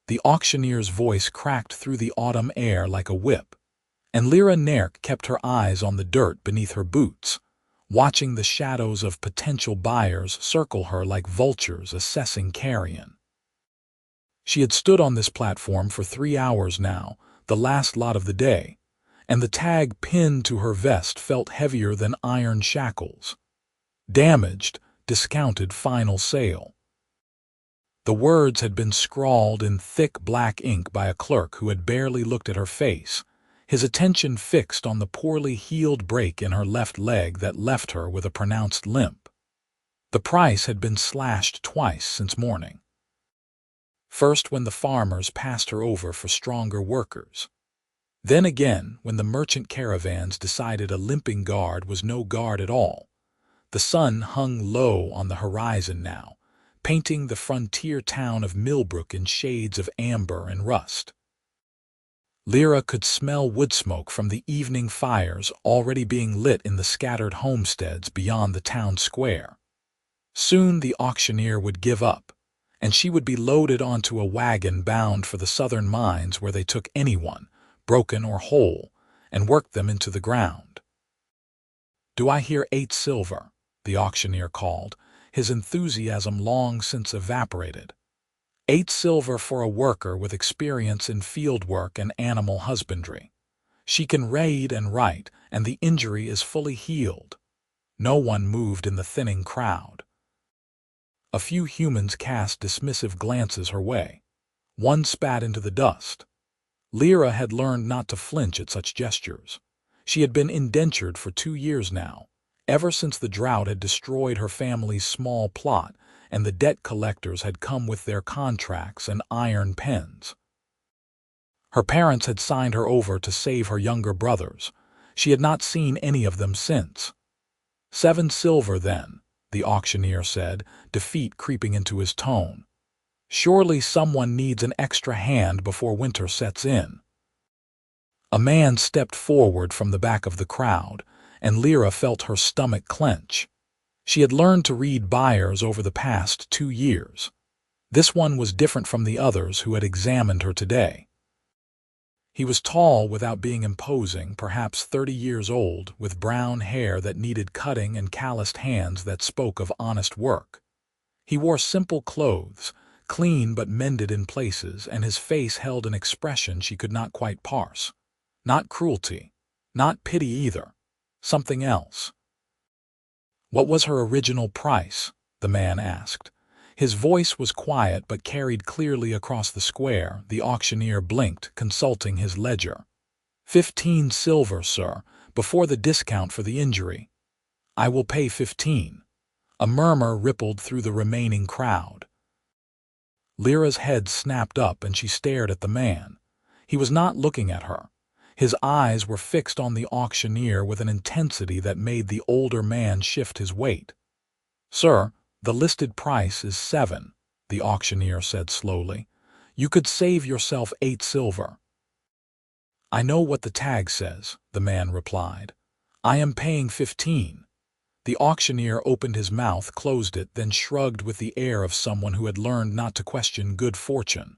The auctioneer's voice cracked through the autumn air like a whip, and Lira Narek kept her eyes on the dirt beneath her boots, watching the shadows of potential buyers circle her like vultures assessing carrion. She had stood on this platform for 3 hours now, the last lot of the day, and the tag pinned to her vest felt heavier than iron shackles. Damaged, discounted final sale. The words had been scrawled in thick black ink by a clerk who had barely looked at her face, his attention fixed on the poorly healed break in her left leg that left her with a pronounced limp. The price had been slashed twice since morning. First when the farmers passed her over for stronger workers. Then again when the merchant caravans decided a limping guard was no guard at all. The sun hung low on the horizon now, painting the frontier town of Millbrook in shades of amber and rust. Lira could smell wood smoke from the evening fires already being lit in the scattered homesteads beyond the town square. Soon the auctioneer would give up, and she would be loaded onto a wagon bound for the southern mines where they took anyone, broken or whole, and worked them into the ground. "Do I hear 8 silver?" the auctioneer called, his enthusiasm long since evaporated. 8 silver for a worker with experience in field work and animal husbandry. She can read and write, and the injury is fully healed. No one moved in the thinning crowd. A few humans cast dismissive glances her way. One spat into the dust. Lira had learned not to flinch at such gestures. She had been indentured for 2 years now, ever since the drought had destroyed her family's small plot and the debt collectors had come with their contracts and iron pens. Her parents had signed her over to save her younger brothers. She had not seen any of them since. 7 silver, then, the auctioneer said, defeat creeping into his tone. Surely someone needs an extra hand before winter sets in. A man stepped forward from the back of the crowd, and Lira felt her stomach clench. She had learned to read buyers over the past 2 years. This one was different from the others who had examined her today. He was tall without being imposing, perhaps 30 years old, with brown hair that needed cutting and calloused hands that spoke of honest work. He wore simple clothes, clean but mended in places, and his face held an expression she could not quite parse. Not cruelty, not pity either. Something else. "What was her original price?" the man asked. His voice was quiet but carried clearly across the square. The auctioneer blinked, consulting his ledger. 15 silver, sir, before the discount for the injury." "I will pay 15. A murmur rippled through the remaining crowd. Lira's head snapped up and she stared at the man. He was not looking at her. His eyes were fixed on the auctioneer with an intensity that made the older man shift his weight. "Sir, the listed price is 7, the auctioneer said slowly. "You could save yourself 8 silver. "I know what the tag says," the man replied. "I am paying 15. The auctioneer opened his mouth, closed it, then shrugged with the air of someone who had learned not to question good fortune.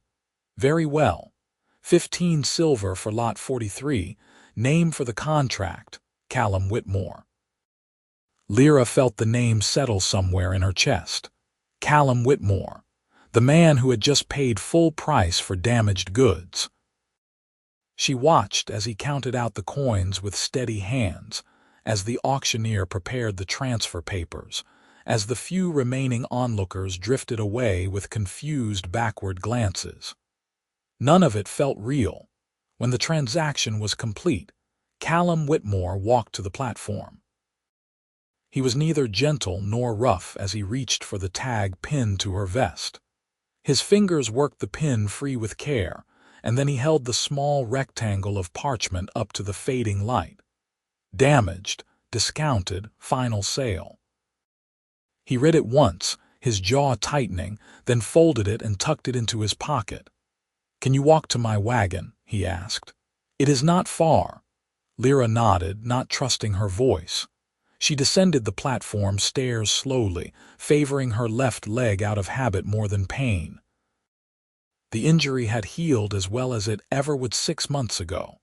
"Very well. 15 silver for lot 43, name for the contract, Callum Whitmore." Lira felt the name settle somewhere in her chest. Callum Whitmore, the man who had just paid full price for damaged goods. She watched as he counted out the coins with steady hands, as the auctioneer prepared the transfer papers, as the few remaining onlookers drifted away with confused backward glances. None of it felt real. When the transaction was complete, Callum Whitmore walked to the platform. He was neither gentle nor rough as he reached for the tag pinned to her vest. His fingers worked the pin free with care, and then he held the small rectangle of parchment up to the fading light. Damaged, discounted, final sale. He read it once, his jaw tightening, then folded it and tucked it into his pocket. "Can you walk to my wagon?" he asked. "It is not far." Lira nodded, not trusting her voice. She descended the platform stairs slowly, favoring her left leg out of habit more than pain. The injury had healed as well as it ever would 6 months ago.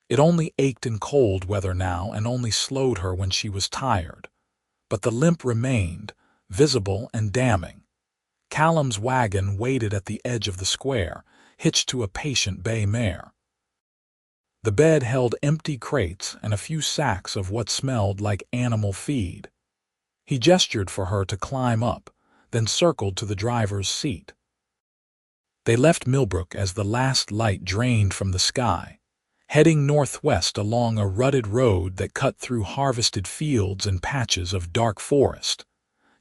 It only ached in cold weather now and only slowed her when she was tired. But the limp remained, visible and damning. Callum's wagon waited at the edge of the square, hitched to a patient bay mare. The bed held empty crates and a few sacks of what smelled like animal feed. He gestured for her to climb up, then circled to the driver's seat. They left Millbrook as the last light drained from the sky, heading northwest along a rutted road that cut through harvested fields and patches of dark forest.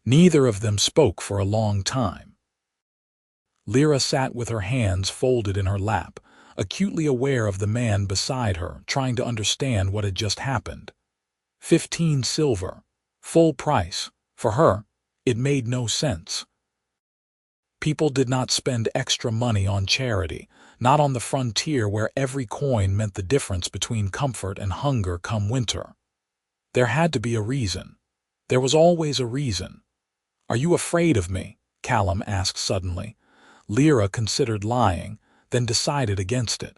Neither of them spoke for a long time. Lira sat with her hands folded in her lap, acutely aware of the man beside her, trying to understand what had just happened. 15 silver, full price. For her, it made no sense. People did not spend extra money on charity, not on the frontier where every coin meant the difference between comfort and hunger come winter. There had to be a reason. There was always a reason. "Are you afraid of me?" Callum asked suddenly. Lira considered lying, then decided against it.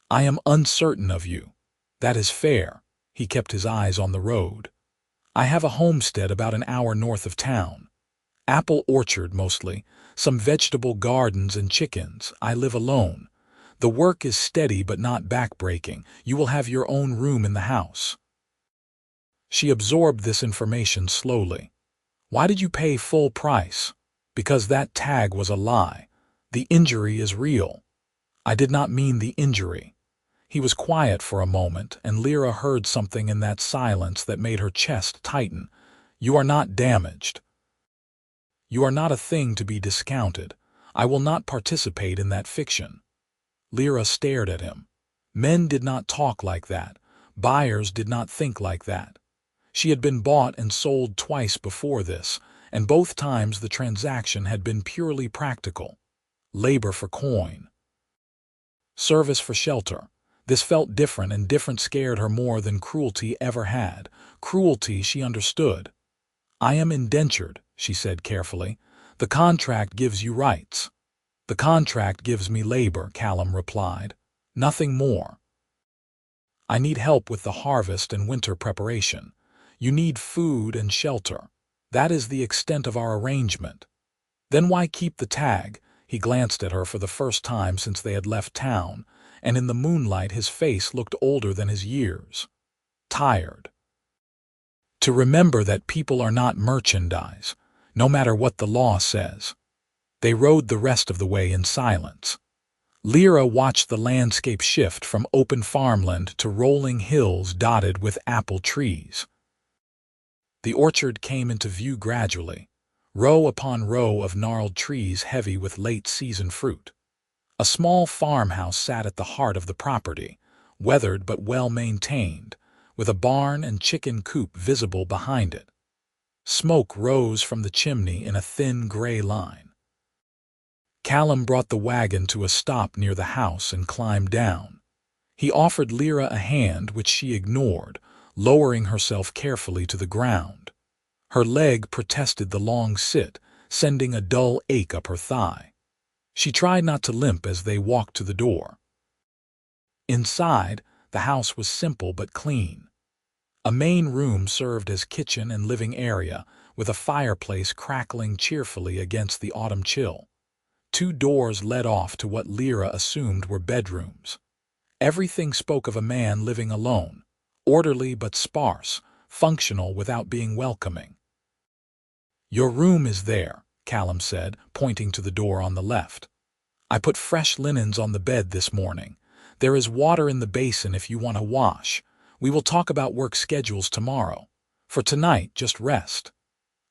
"I am uncertain of you. That is fair." He kept his eyes on the road. "I have a homestead about an hour north of town. Apple orchard mostly, some vegetable gardens and chickens. I live alone. The work is steady but not backbreaking. You will have your own room in the house." She absorbed this information slowly. "Why did you pay full price?" "Because that tag was a lie. The injury is real." "I did not mean the injury." He was quiet for a moment, and Lira heard something in that silence that made her chest tighten. "You are not damaged. You are not a thing to be discounted. I will not participate in that fiction." Lira stared at him. Men did not talk like that. Buyers did not think like that. She had been bought and sold twice before this, and both times the transaction had been purely practical. Labor for coin. Service for shelter. This felt different, and different scared her more than cruelty ever had. Cruelty she understood. "I am indentured," she said carefully. "The contract gives you rights." "The contract gives me labor," Callum replied. "Nothing more. I need help with the harvest and winter preparation. You need food and shelter. That is the extent of our arrangement." "Then why keep the tag?" He glanced at her for the first time since they had left town, and in the moonlight his face looked older than his years. Tired. "To remember that people are not merchandise, no matter what the law says." They rode the rest of the way in silence. Lira watched the landscape shift from open farmland to rolling hills dotted with apple trees. The orchard came into view gradually, row upon row of gnarled trees heavy with late-season fruit. A small farmhouse sat at the heart of the property, weathered but well-maintained, with a barn and chicken coop visible behind it. Smoke rose from the chimney in a thin gray line. Callum brought the wagon to a stop near the house and climbed down. He offered Lira a hand, which she ignored, lowering herself carefully to the ground. Her leg protested the long sit, sending a dull ache up her thigh. She tried not to limp as they walked to the door. Inside, the house was simple but clean. A main room served as kitchen and living area, with a fireplace crackling cheerfully against the autumn chill. 2 doors led off to what Lira assumed were bedrooms. Everything spoke of a man living alone, orderly but sparse, functional without being welcoming. "Your room is there," Callum said, pointing to the door on the left. "I put fresh linens on the bed this morning. There is water in the basin if you want to wash. We will talk about work schedules tomorrow. For tonight, just rest."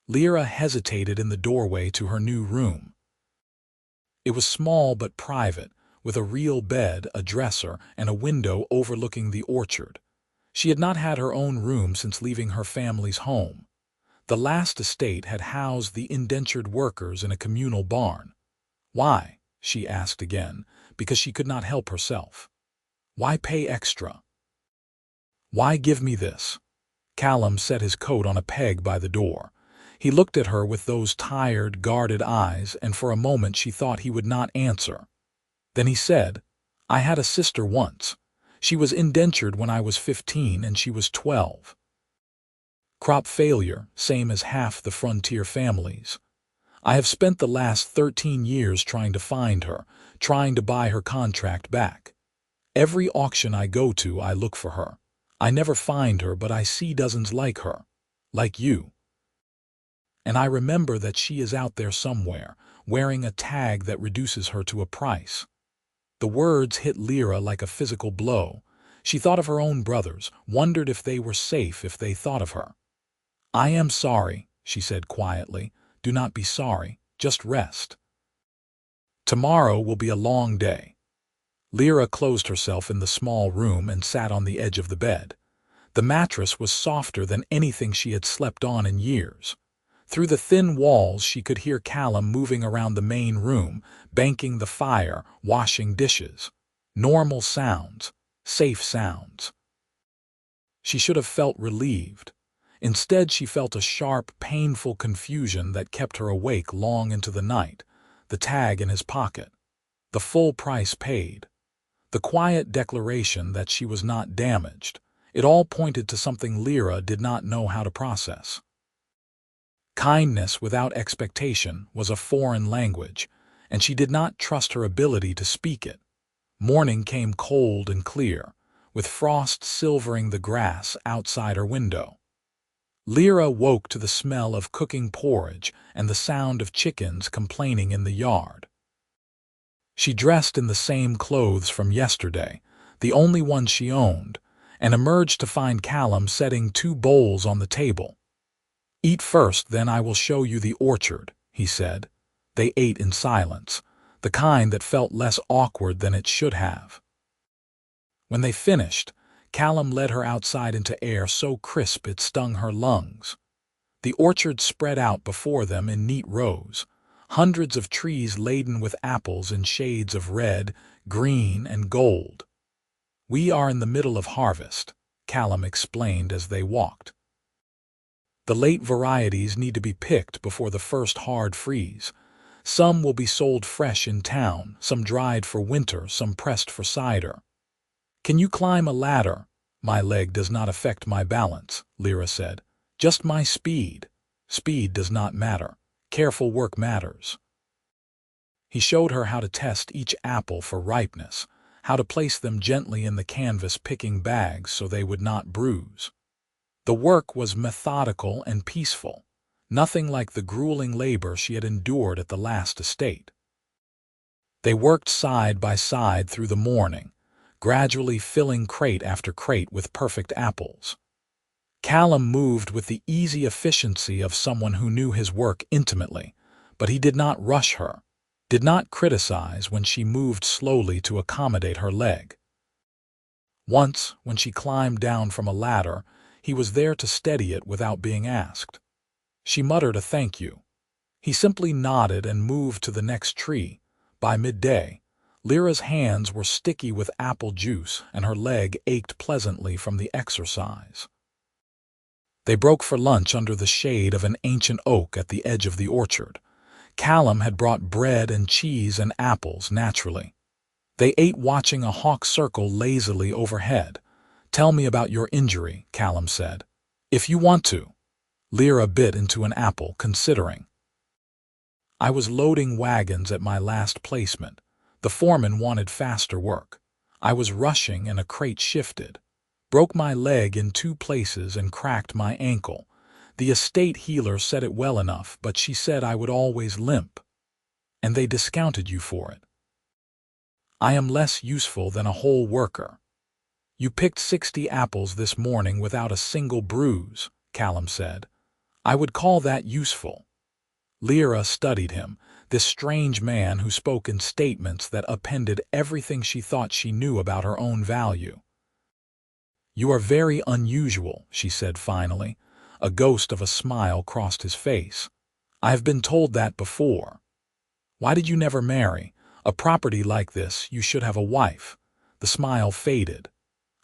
Lira hesitated in the doorway to her new room. It was small but private, with a real bed, a dresser, and a window overlooking the orchard. She had not had her own room since leaving her family's home. The last estate had housed the indentured workers in a communal barn. "Why?" she asked again, because she could not help herself. "Why pay extra? Why give me this?" Callum set his coat on a peg by the door. He looked at her with those tired, guarded eyes, and for a moment she thought he would not answer. Then he said, "I had a sister once. She was indentured when I was 15 and she was 12. Crop failure, same as half the frontier families. I have spent the last 13 years trying to find her, trying to buy her contract back. Every auction I go to, I look for her. I never find her, but I see dozens like her. Like you. And I remember that she is out there somewhere, wearing a tag that reduces her to a price." The words hit Lira like a physical blow. She thought of her own brothers, wondered if they were safe if they thought of her. "I am sorry," she said quietly. "Do not be sorry. Just rest. Tomorrow will be a long day." Lira closed herself in the small room and sat on the edge of the bed. The mattress was softer than anything she had slept on in years. Through the thin walls she could hear Callum moving around the main room, banking the fire, washing dishes. Normal sounds, safe sounds. She should have felt relieved. Instead she felt a sharp, painful confusion that kept her awake long into the night. The tag in his pocket. The full price paid. The quiet declaration that she was not damaged. It all pointed to something Lira did not know how to process. Kindness without expectation was a foreign language, and she did not trust her ability to speak it. Morning came cold and clear, with frost silvering the grass outside her window. Lira woke to the smell of cooking porridge and the sound of chickens complaining in the yard. She dressed in the same clothes from yesterday, the only ones she owned, and emerged to find Callum setting 2 bowls on the table. "Eat first, then I will show you the orchard," he said. They ate in silence, the kind that felt less awkward than it should have. When they finished, Callum led her outside into air so crisp it stung her lungs. The orchard spread out before them in neat rows, hundreds of trees laden with apples in shades of red, green, and gold. "We are in the middle of harvest," Callum explained as they walked. "The late varieties need to be picked before the first hard freeze. Some will be sold fresh in town, some dried for winter, some pressed for cider." "Can you climb a ladder?" "My leg does not affect my balance," Lira said. "Just my speed." "Speed does not matter. Careful work matters." He showed her how to test each apple for ripeness, how to place them gently in the canvas picking bags so they would not bruise. The work was methodical and peaceful, nothing like the grueling labor she had endured at the last estate. They worked side by side through the morning, gradually filling crate after crate with perfect apples. Callum moved with the easy efficiency of someone who knew his work intimately, but he did not rush her, did not criticize when she moved slowly to accommodate her leg. Once, when she climbed down from a ladder, he was there to steady it without being asked. She muttered a thank you. He simply nodded and moved to the next tree. By midday, Lira's hands were sticky with apple juice and her leg ached pleasantly from the exercise. They broke for lunch under the shade of an ancient oak at the edge of the orchard. Callum had brought bread and cheese and apples naturally. They ate watching a hawk circle lazily overhead. "Tell me about your injury," Callum said. "If you want to." Lira bit into an apple, considering. "I was loading wagons at my last placement. The foreman wanted faster work. I was rushing and a crate shifted. Broke my leg in 2 places and cracked my ankle. The estate healer said it well enough, but she said I would always limp. And they discounted you for it. I am less useful than a whole worker." "You picked 60 apples this morning without a single bruise," Callum said. "I would call that useful." Lira studied him, this strange man who spoke in statements that appended everything she thought she knew about her own value. "You are very unusual," she said finally. A ghost of a smile crossed his face. "I have been told that before." "Why did you never marry? A property like this, you should have a wife." The smile faded.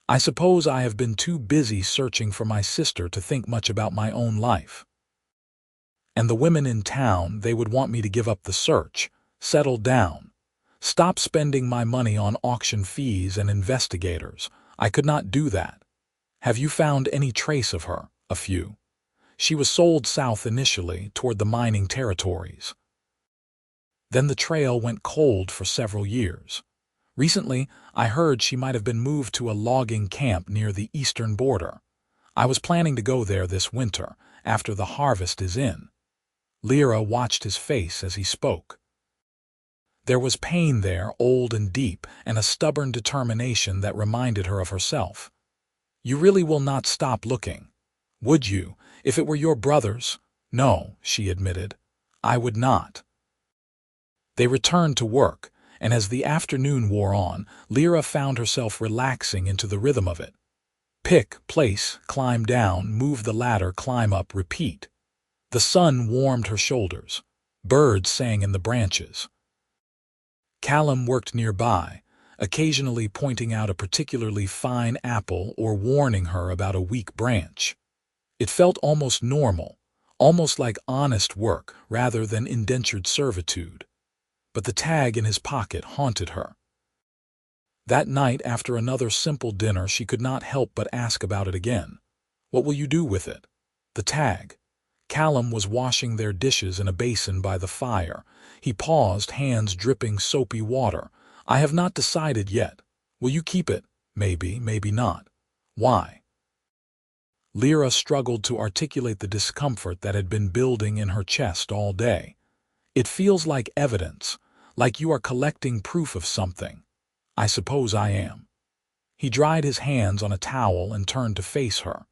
"I suppose I have been too busy searching for my sister to think much about my own life." And the women in town, they would want me to give up the search, settle down, stop spending my money on auction fees and investigators. I could not do that. Have you found any trace of her? A few. She was sold south initially, toward the mining territories. Then the trail went cold for several years. Recently, I heard she might have been moved to a logging camp near the eastern border. I was planning to go there this winter, after the harvest is in. Lira watched his face as he spoke. There was pain there, old and deep, and a stubborn determination that reminded her of herself. You really will not stop looking, would you, if it were your brothers? No, she admitted. I would not. They returned to work, and as the afternoon wore on, Lira found herself relaxing into the rhythm of it. Pick, place, climb down, move the ladder, climb up, repeat. The sun warmed her shoulders. Birds sang in the branches. Callum worked nearby, occasionally pointing out a particularly fine apple or warning her about a weak branch. It felt almost normal, almost like honest work rather than indentured servitude. But the tag in his pocket haunted her. That night, after another simple dinner, she could not help but ask about it again. What will you do with it? The tag. Callum was washing their dishes in a basin by the fire. He paused, hands dripping soapy water. I have not decided yet. Will you keep it? Maybe, maybe not. Why? Lira struggled to articulate the discomfort that had been building in her chest all day. It feels like evidence, like you are collecting proof of something. I suppose I am. He dried his hands on a towel and turned to face her.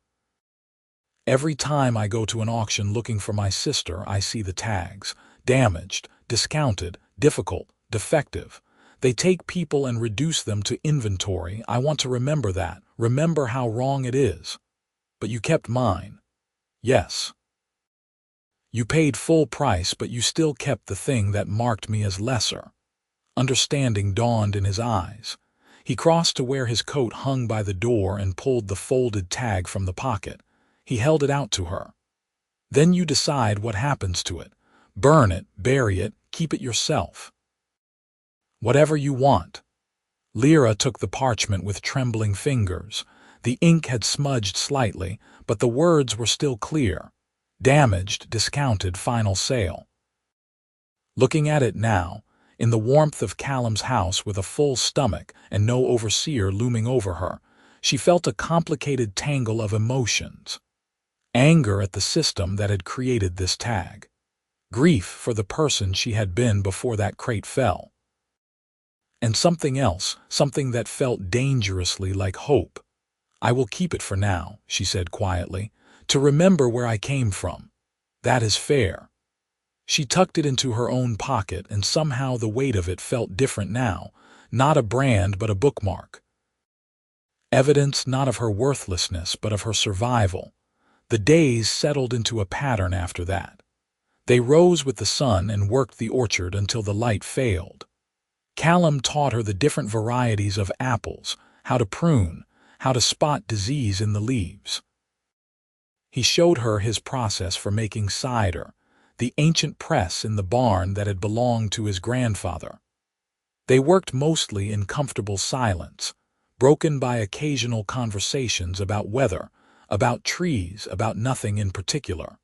Every time I go to an auction looking for my sister, I see the tags. Damaged, discounted, difficult, defective. They take people and reduce them to inventory. I want to remember that, remember how wrong it is. But you kept mine. Yes. You paid full price, but you still kept the thing that marked me as lesser. Understanding dawned in his eyes. He crossed to where his coat hung by the door and pulled the folded tag from the pocket. He held it out to her. Then you decide what happens to it. Burn it, bury it, keep it yourself. Whatever you want. Lira took the parchment with trembling fingers. The ink had smudged slightly, but the words were still clear. Damaged, discounted, final sale. Looking at it now, in the warmth of Callum's house with a full stomach and no overseer looming over her, she felt a complicated tangle of emotions. Anger at the system that had created this tag. Grief for the person she had been before that crate fell. And something else, something that felt dangerously like hope. I will keep it for now, she said quietly, to remember where I came from. That is fair. She tucked it into her own pocket, and somehow the weight of it felt different now, not a brand but a bookmark. Evidence not of her worthlessness but of her survival. The days settled into a pattern after that. They rose with the sun and worked the orchard until the light failed. Callum taught her the different varieties of apples, how to prune, how to spot disease in the leaves. He showed her his process for making cider, the ancient press in the barn that had belonged to his grandfather. They worked mostly in comfortable silence, broken by occasional conversations about weather, about trees, about nothing in particular.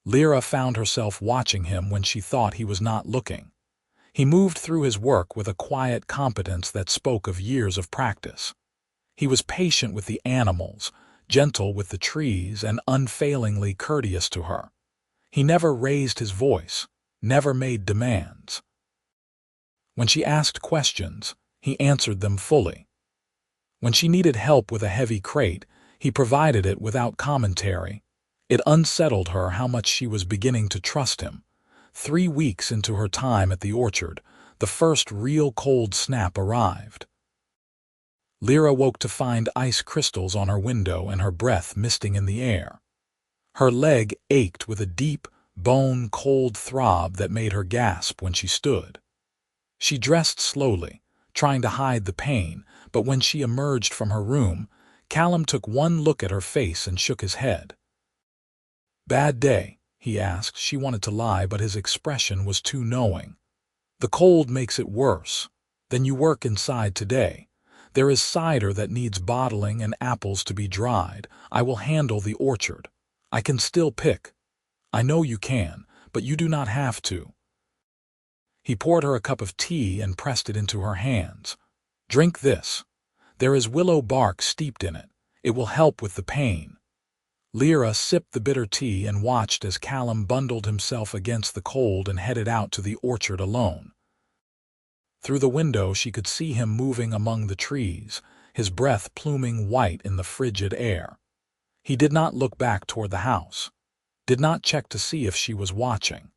Lira found herself watching him when she thought he was not looking. He moved through his work with a quiet competence that spoke of years of practice. He was patient with the animals, gentle with the trees, and unfailingly courteous to her. He never raised his voice, never made demands. When she asked questions, he answered them fully. When she needed help with a heavy crate, he provided it without commentary. It unsettled her how much she was beginning to trust him. 3 weeks into her time at the orchard, the first real cold snap arrived. Lira woke to find ice crystals on her window and her breath misting in the air. Her leg ached with a deep, bone-cold throb that made her gasp when she stood. She dressed slowly, trying to hide the pain, but when she emerged from her room, Callum took one look at her face and shook his head. Bad day, he asked. She wanted to lie, but his expression was too knowing. The cold makes it worse. Then you work inside today. There is cider that needs bottling and apples to be dried. I will handle the orchard. I can still pick. I know you can, but you do not have to. He poured her a cup of tea and pressed it into her hands. Drink this. There is willow bark steeped in it. It will help with the pain. Lira sipped the bitter tea and watched as Callum bundled himself against the cold and headed out to the orchard alone. Through the window she could see him moving among the trees, his breath pluming white in the frigid air. He did not look back toward the house, did not check to see if she was watching.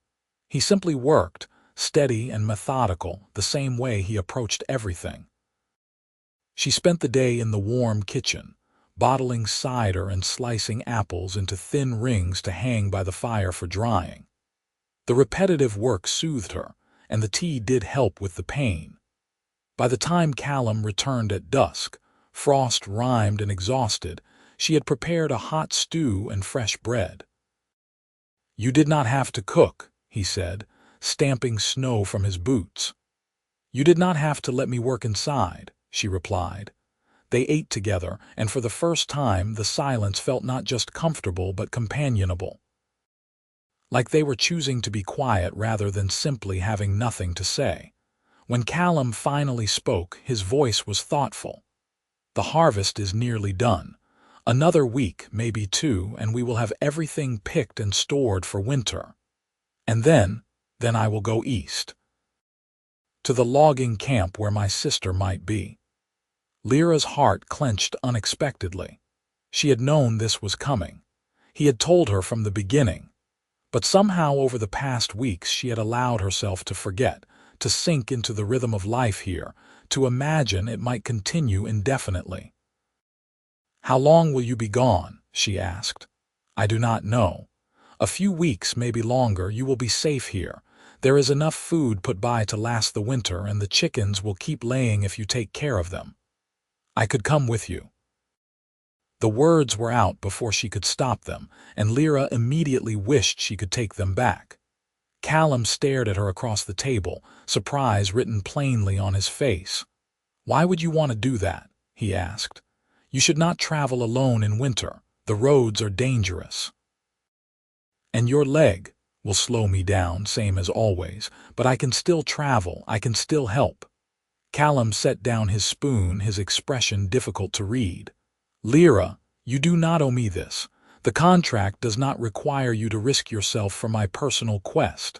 He simply worked, steady and methodical, the same way he approached everything. She spent the day in the warm kitchen, bottling cider and slicing apples into thin rings to hang by the fire for drying. The repetitive work soothed her, and the tea did help with the pain. By the time Callum returned at dusk, frost-rimed and exhausted, she had prepared a hot stew and fresh bread. "You did not have to cook," he said, stamping snow from his boots. "You did not have to let me work inside," she replied. They ate together, and for the first time the silence felt not just comfortable but companionable. Like they were choosing to be quiet rather than simply having nothing to say. When Callum finally spoke, his voice was thoughtful. "The harvest is nearly done. Another week, maybe 2, and we will have everything picked and stored for winter. And then I will go east. To the logging camp where my sister might be." Lyra's heart clenched unexpectedly. She had known this was coming. He had told her from the beginning. But somehow over the past weeks she had allowed herself to forget, to sink into the rhythm of life here, to imagine it might continue indefinitely. "How long will you be gone?" she asked. "I do not know. A few weeks, maybe longer. You will be safe here. There is enough food put by to last the winter, and the chickens will keep laying if you take care of them. I could come with you." The words were out before she could stop them, and Lira immediately wished she could take them back. Callum stared at her across the table, surprise written plainly on his face. "Why would you want to do that?" he asked. "You should not travel alone in winter. The roads are dangerous. And your leg will slow me down, same as always, but I can still travel, I can still help." Callum set down his spoon, his expression difficult to read. "Lira, you do not owe me this. The contract does not require you to risk yourself for my personal quest.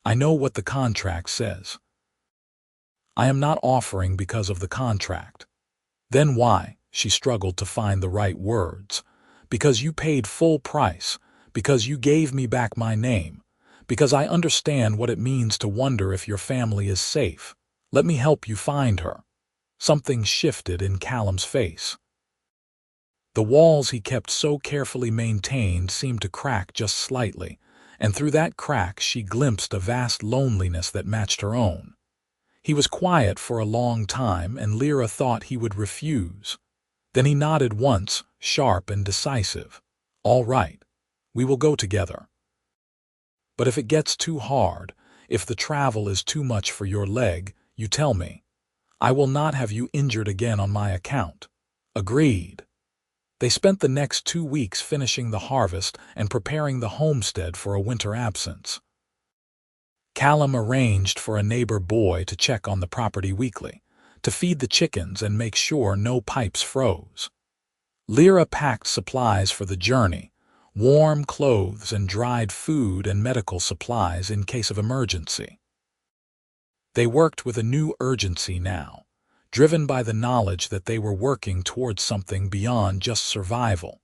I know what the contract says. I am not offering because of the contract." "Then why?" She struggled to find the right words. "Because you paid full price, because you gave me back my name, because I understand what it means to wonder if your family is safe. Let me help you find her." Something shifted in Callum's face. The walls he kept so carefully maintained seemed to crack just slightly, and through that crack she glimpsed a vast loneliness that matched her own. He was quiet for a long time, and Lira thought he would refuse. Then he nodded once, sharp and decisive. "All right, we will go together. But if it gets too hard, if the travel is too much for your leg, you tell me. I will not have you injured again on my account." "Agreed." They spent the next 2 weeks finishing the harvest and preparing the homestead for a winter absence. Callum arranged for a neighbor boy to check on the property weekly, to feed the chickens and make sure no pipes froze. Lira packed supplies for the journey, warm clothes and dried food and medical supplies in case of emergency. They worked with a new urgency now, driven by the knowledge that they were working towards something beyond just survival.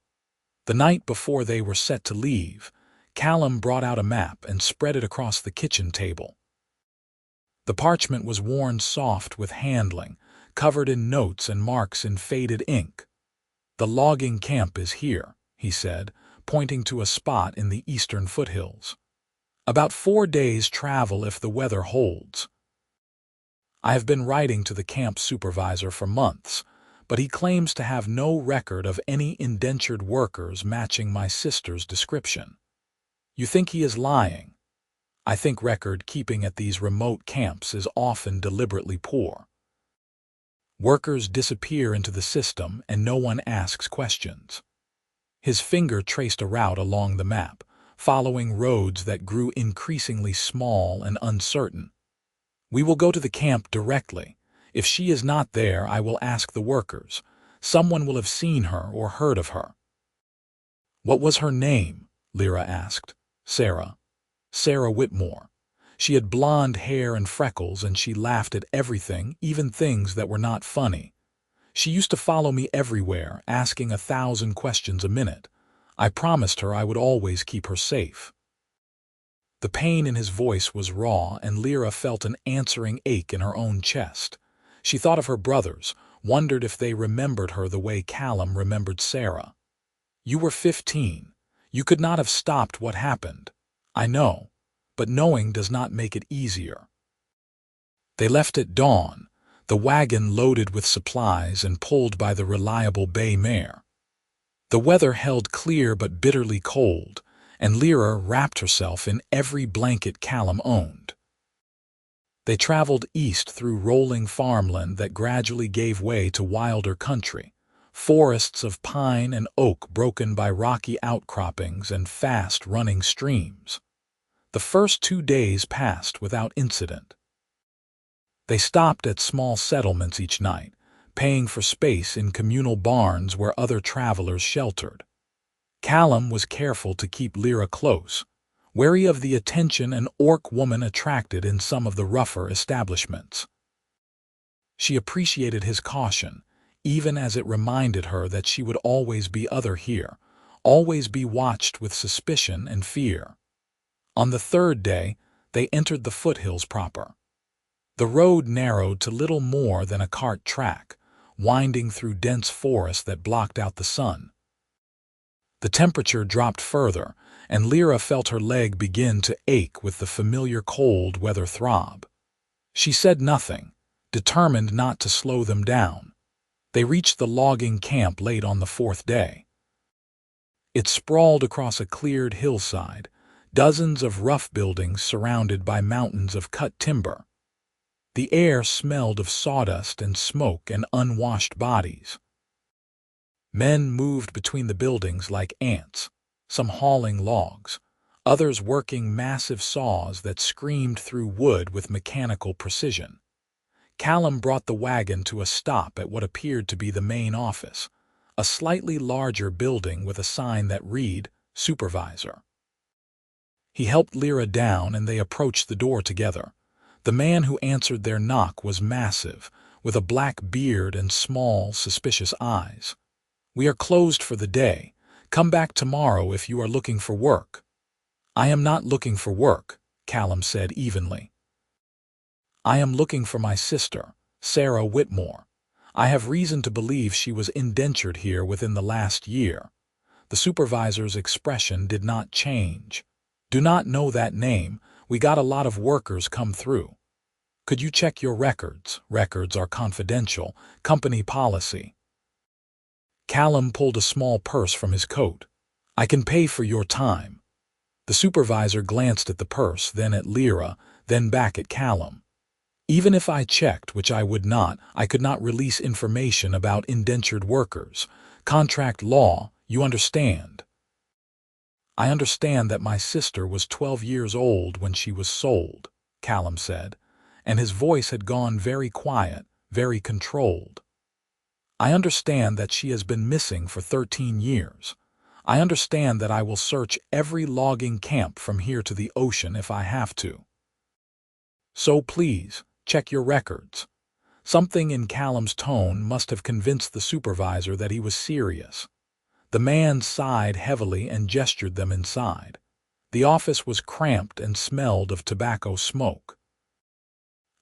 The night before they were set to leave, Callum brought out a map and spread it across the kitchen table. The parchment was worn soft with handling, covered in notes and marks in faded ink. "The logging camp is here," he said, pointing to a spot in the eastern foothills. "About 4 days' travel if the weather holds. I have been writing to the camp supervisor for months, but he claims to have no record of any indentured workers matching my sister's description." You think he is lying? I think record keeping at these remote camps is often deliberately poor. Workers disappear into the system and no one asks questions. His finger traced a route along the map, following roads that grew increasingly small and uncertain. We will go to the camp directly. If she is not there, I will ask the workers. Someone will have seen her or heard of her. What was her name? Lira asked. Sarah. Sarah Whitmore. She had blonde hair and freckles, and she laughed at everything, even things that were not funny. She used to follow me everywhere, asking 1,000 questions a minute. I promised her I would always keep her safe. The pain in his voice was raw, and Lira felt an answering ache in her own chest. She thought of her brothers, wondered if they remembered her the way Callum remembered Sarah. You were 15. You could not have stopped what happened. I know, but knowing does not make it easier. They left at dawn, the wagon loaded with supplies and pulled by the reliable bay mare. The weather held clear but bitterly cold, and Lira wrapped herself in every blanket Callum owned. They traveled east through rolling farmland that gradually gave way to wilder country, forests of pine and oak broken by rocky outcroppings and fast-running streams. The first 2 days passed without incident. They stopped at small settlements each night, paying for space in communal barns where other travelers sheltered. Callum was careful to keep Lira close, wary of the attention an orc woman attracted in some of the rougher establishments. She appreciated his caution, even as it reminded her that she would always be other here, always be watched with suspicion and fear. On the 3rd day, they entered the foothills proper. The road narrowed to little more than a cart track, winding through dense forest that blocked out the sun. The temperature dropped further, and Lira felt her leg begin to ache with the familiar cold weather throb. She said nothing, determined not to slow them down. They reached the logging camp late on the 4th day. It sprawled across a cleared hillside, dozens of rough buildings surrounded by mountains of cut timber. The air smelled of sawdust and smoke and unwashed bodies. Men moved between the buildings like ants, some hauling logs, others working massive saws that screamed through wood with mechanical precision. Callum brought the wagon to a stop at what appeared to be the main office, a slightly larger building with a sign that read, Supervisor. He helped Lira down and they approached the door together. The man who answered their knock was massive, with a black beard and small, suspicious eyes. We are closed for the day. Come back tomorrow if you are looking for work. I am not looking for work, Callum said evenly. I am looking for my sister, Sarah Whitmore. I have reason to believe she was indentured here within the last year. The supervisor's expression did not change. Do not know that name. We got a lot of workers come through. Could you check your records? Records are confidential. Company policy. Callum pulled a small purse from his coat. I can pay for your time. The supervisor glanced at the purse, then at Lira, then back at Callum. Even if I checked, which I would not, I could not release information about indentured workers. Contract law, you understand. I understand that my sister was 12 years old when she was sold, Callum said, and his voice had gone very quiet, very controlled. I understand that she has been missing for 13 years. I understand that I will search every logging camp from here to the ocean if I have to. So please, check your records. Something in Callum's tone must have convinced the supervisor that he was serious. The man sighed heavily and gestured them inside. The office was cramped and smelled of tobacco smoke.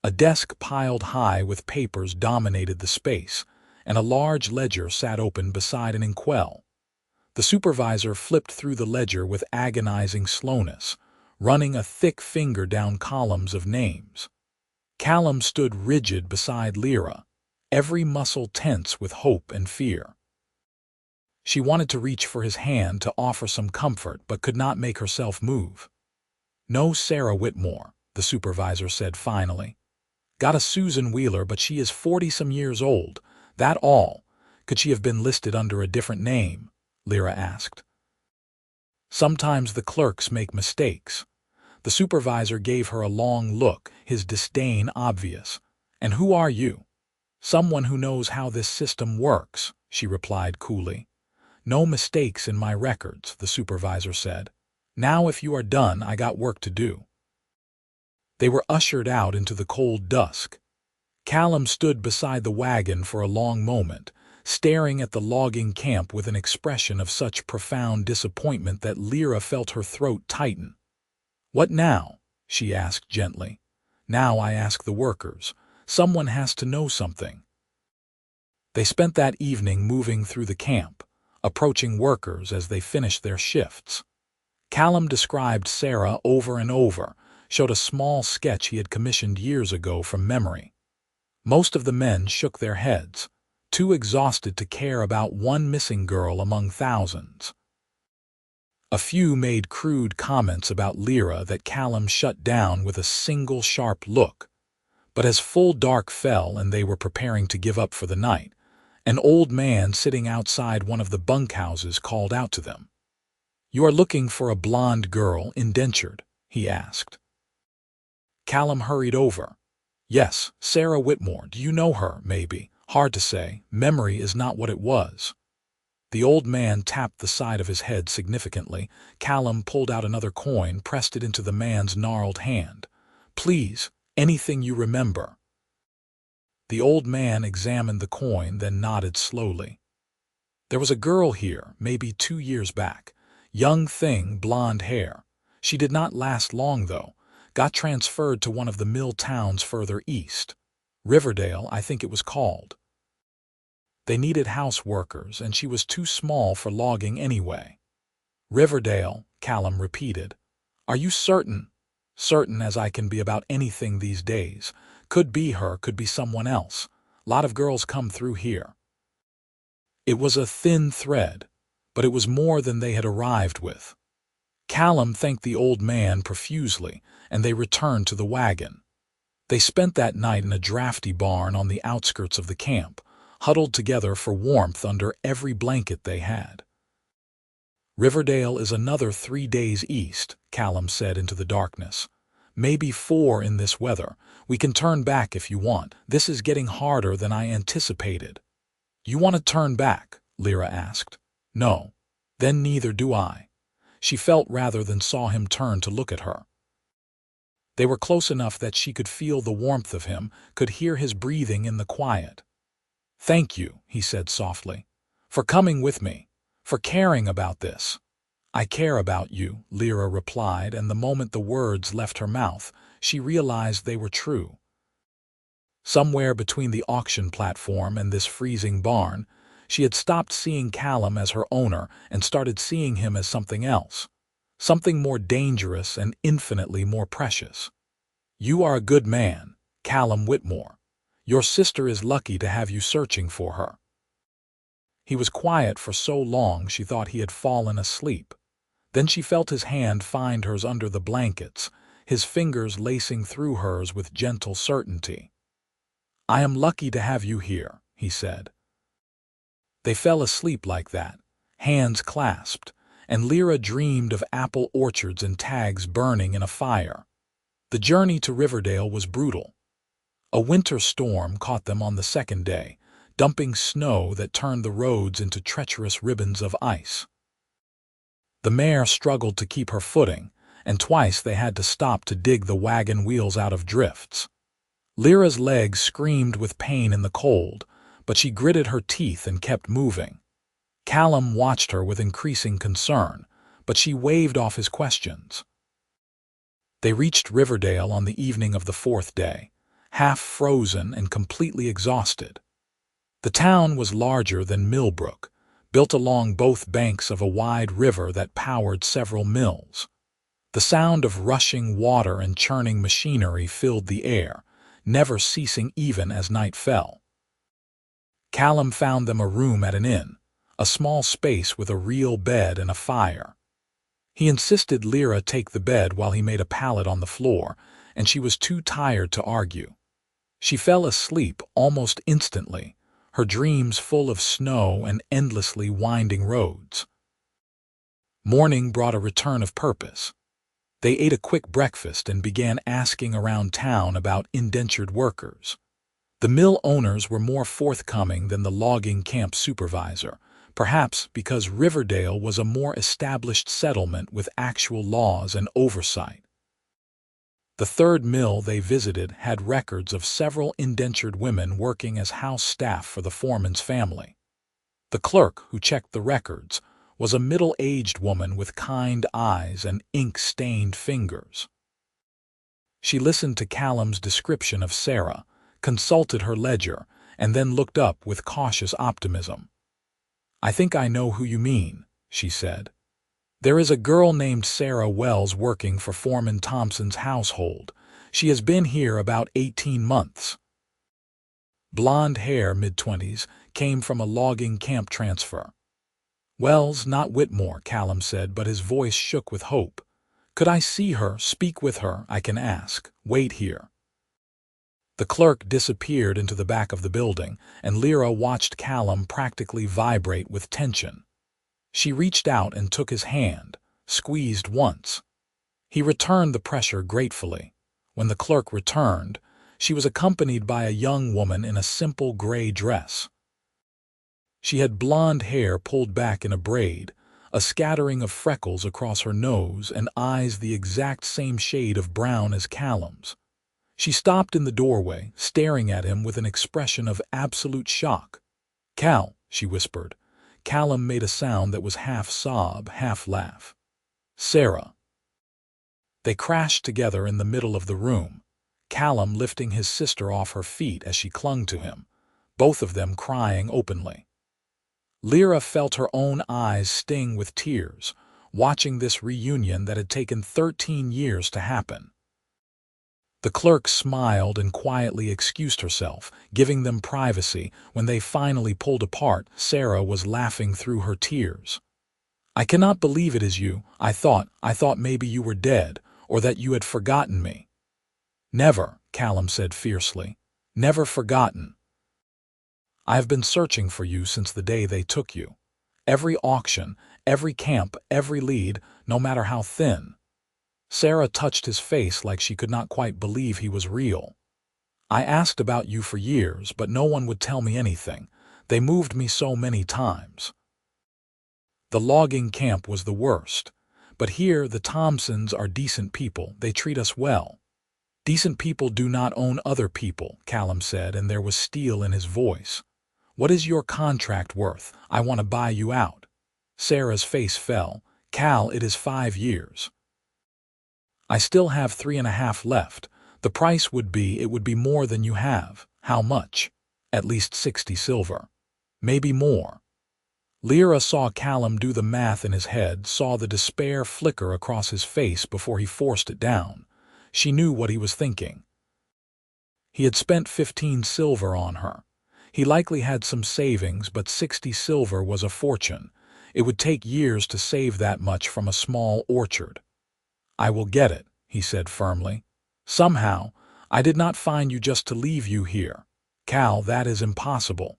A desk piled high with papers dominated the space, and a large ledger sat open beside an inkwell. The supervisor flipped through the ledger with agonizing slowness, running a thick finger down columns of names. Callum stood rigid beside Lira, every muscle tense with hope and fear. She wanted to reach for his hand to offer some comfort but could not make herself move. "No Sarah Whitmore," the supervisor said finally. "Got a Susan Wheeler, but she is 40-some years old. That all. Could she have been listed under a different name?" Lira asked. "Sometimes the clerks make mistakes." The supervisor gave her a long look, his disdain obvious. "And who are you?" "Someone who knows how this system works," she replied coolly. "No mistakes in my records," the supervisor said. "Now if you are done, I got work to do." They were ushered out into the cold dusk. Callum stood beside the wagon for a long moment, staring at the logging camp with an expression of such profound disappointment that Lira felt her throat tighten. "What now?" she asked gently. "Now I ask the workers. Someone has to know something." They spent that evening moving through the camp, approaching workers as they finished their shifts. Callum described Sarah over and over, showed a small sketch he had commissioned years ago from memory. Most of the men shook their heads, too exhausted to care about one missing girl among thousands. A few made crude comments about Lira that Callum shut down with a single sharp look. But as full dark fell and they were preparing to give up for the night, an old man sitting outside one of the bunkhouses called out to them. "You are looking for a blonde girl, indentured?" he asked. Callum hurried over. "Yes, Sarah Whitmore. Do you know her, maybe? Hard to say. Memory is not what it was." The old man tapped the side of his head significantly. Callum pulled out another coin, pressed it into the man's gnarled hand. "Please, anything you remember." The old man examined the coin, then nodded slowly. "There was a girl here, maybe 2 years back. Young thing, blonde hair. She did not last long, though. Got transferred to one of the mill towns further east. Riverdale, I think it was called. They needed house workers, and she was too small for logging anyway." "Riverdale," Callum repeated. "Are you certain?" "Certain as I can be about anything these days. Could be her, could be someone else. Lot of girls come through here." It was a thin thread, but it was more than they had arrived with. Callum thanked the old man profusely, and they returned to the wagon. They spent that night in a drafty barn on the outskirts of the camp, huddled together for warmth under every blanket they had. "Riverdale is another 3 days east," Callum said into the darkness. "Maybe 4 in this weather. We can turn back if you want. This is getting harder than I anticipated." "You want to turn back?" Lira asked. "No. Then neither do I." She felt rather than saw him turn to look at her. They were close enough that she could feel the warmth of him, could hear his breathing in the quiet. "Thank you," he said softly, "for coming with me, for caring about this." "I care about you," Lira replied, and the moment the words left her mouth, she realized they were true. Somewhere between the auction platform and this freezing barn, she had stopped seeing Callum as her owner and started seeing him as something else, something more dangerous and infinitely more precious. "You are a good man, Callum Whitmore. Your sister is lucky to have you searching for her." He was quiet for so long she thought he had fallen asleep. Then she felt his hand find hers under the blankets, his fingers lacing through hers with gentle certainty. "I am lucky to have you here," he said. They fell asleep like that, hands clasped, and Lira dreamed of apple orchards and tags burning in a fire. The journey to Riverdale was brutal. A winter storm caught them on the second day, dumping snow that turned the roads into treacherous ribbons of ice. The mare struggled to keep her footing, and twice they had to stop to dig the wagon wheels out of drifts. Lyra's legs screamed with pain in the cold, but she gritted her teeth and kept moving. Callum watched her with increasing concern, but she waved off his questions. They reached Riverdale on the evening of the 4th day, half frozen and completely exhausted. The town was larger than Millbrook, built along both banks of a wide river that powered several mills. The sound of rushing water and churning machinery filled the air, never ceasing even as night fell. Callum found them a room at an inn, a small space with a real bed and a fire. He insisted Lira take the bed while he made a pallet on the floor, and she was too tired to argue. She fell asleep almost instantly, her dreams full of snow and endlessly winding roads. Morning brought a return of purpose. They ate a quick breakfast and began asking around town about indentured workers. The mill owners were more forthcoming than the logging camp supervisor, perhaps because Riverdale was a more established settlement with actual laws and oversight. The third mill they visited had records of several indentured women working as house staff for the foreman's family. The clerk who checked the records was a middle-aged woman with kind eyes and ink-stained fingers. She listened to Callum's description of Sarah, consulted her ledger, and then looked up with cautious optimism. "I think I know who you mean," she said. "There is a girl named Sarah Wells working for Foreman Thompson's household. She has been here about 18 months. Blonde hair, mid-20s, came from a logging camp transfer." "Wells, not Whitmore," Callum said, but his voice shook with hope. "Could I see her, speak with her? I can ask. Wait here." The clerk disappeared into the back of the building, and Lira watched Callum practically vibrate with tension. She reached out and took his hand, squeezed once. He returned the pressure gratefully. When the clerk returned, she was accompanied by a young woman in a simple gray dress. She had blonde hair pulled back in a braid, a scattering of freckles across her nose, and eyes the exact same shade of brown as Callum's. She stopped in the doorway, staring at him with an expression of absolute shock. "Cal," she whispered. Callum made a sound that was half sob, half laugh. "Sarah." They crashed together in the middle of the room, Callum lifting his sister off her feet as she clung to him, both of them crying openly. Lira felt her own eyes sting with tears, watching this reunion that had taken 13 years to happen. The clerk smiled and quietly excused herself, giving them privacy. When they finally pulled apart, Sarah was laughing through her tears. "I cannot believe it is you. I thought maybe you were dead, or that you had forgotten me." "Never," Callum said fiercely. "Never forgotten. I have been searching for you since the day they took you. Every auction, every camp, every lead, no matter how thin." Sarah touched his face like she could not quite believe he was real. "I asked about you for years, but no one would tell me anything. They moved me so many times." The logging camp was the worst, but here the Thompsons are decent people. They treat us well. "Decent people do not own other people," Callum said, and there was steel in his voice. "What is your contract worth? I want to buy you out." Sarah's face fell. "Cal, it is 5 years. I still have 3.5 left. The price would be more than you have." "How much?" "At least 60 silver. Maybe more." Lira saw Callum do the math in his head, saw the despair flicker across his face before he forced it down. She knew what he was thinking. He had spent 15 silver on her. He likely had some savings, but 60 silver was a fortune. It would take years to save that much from a small orchard. "I will get it," he said firmly. "Somehow, I did not find you just to leave you here. Cal, that is impossible.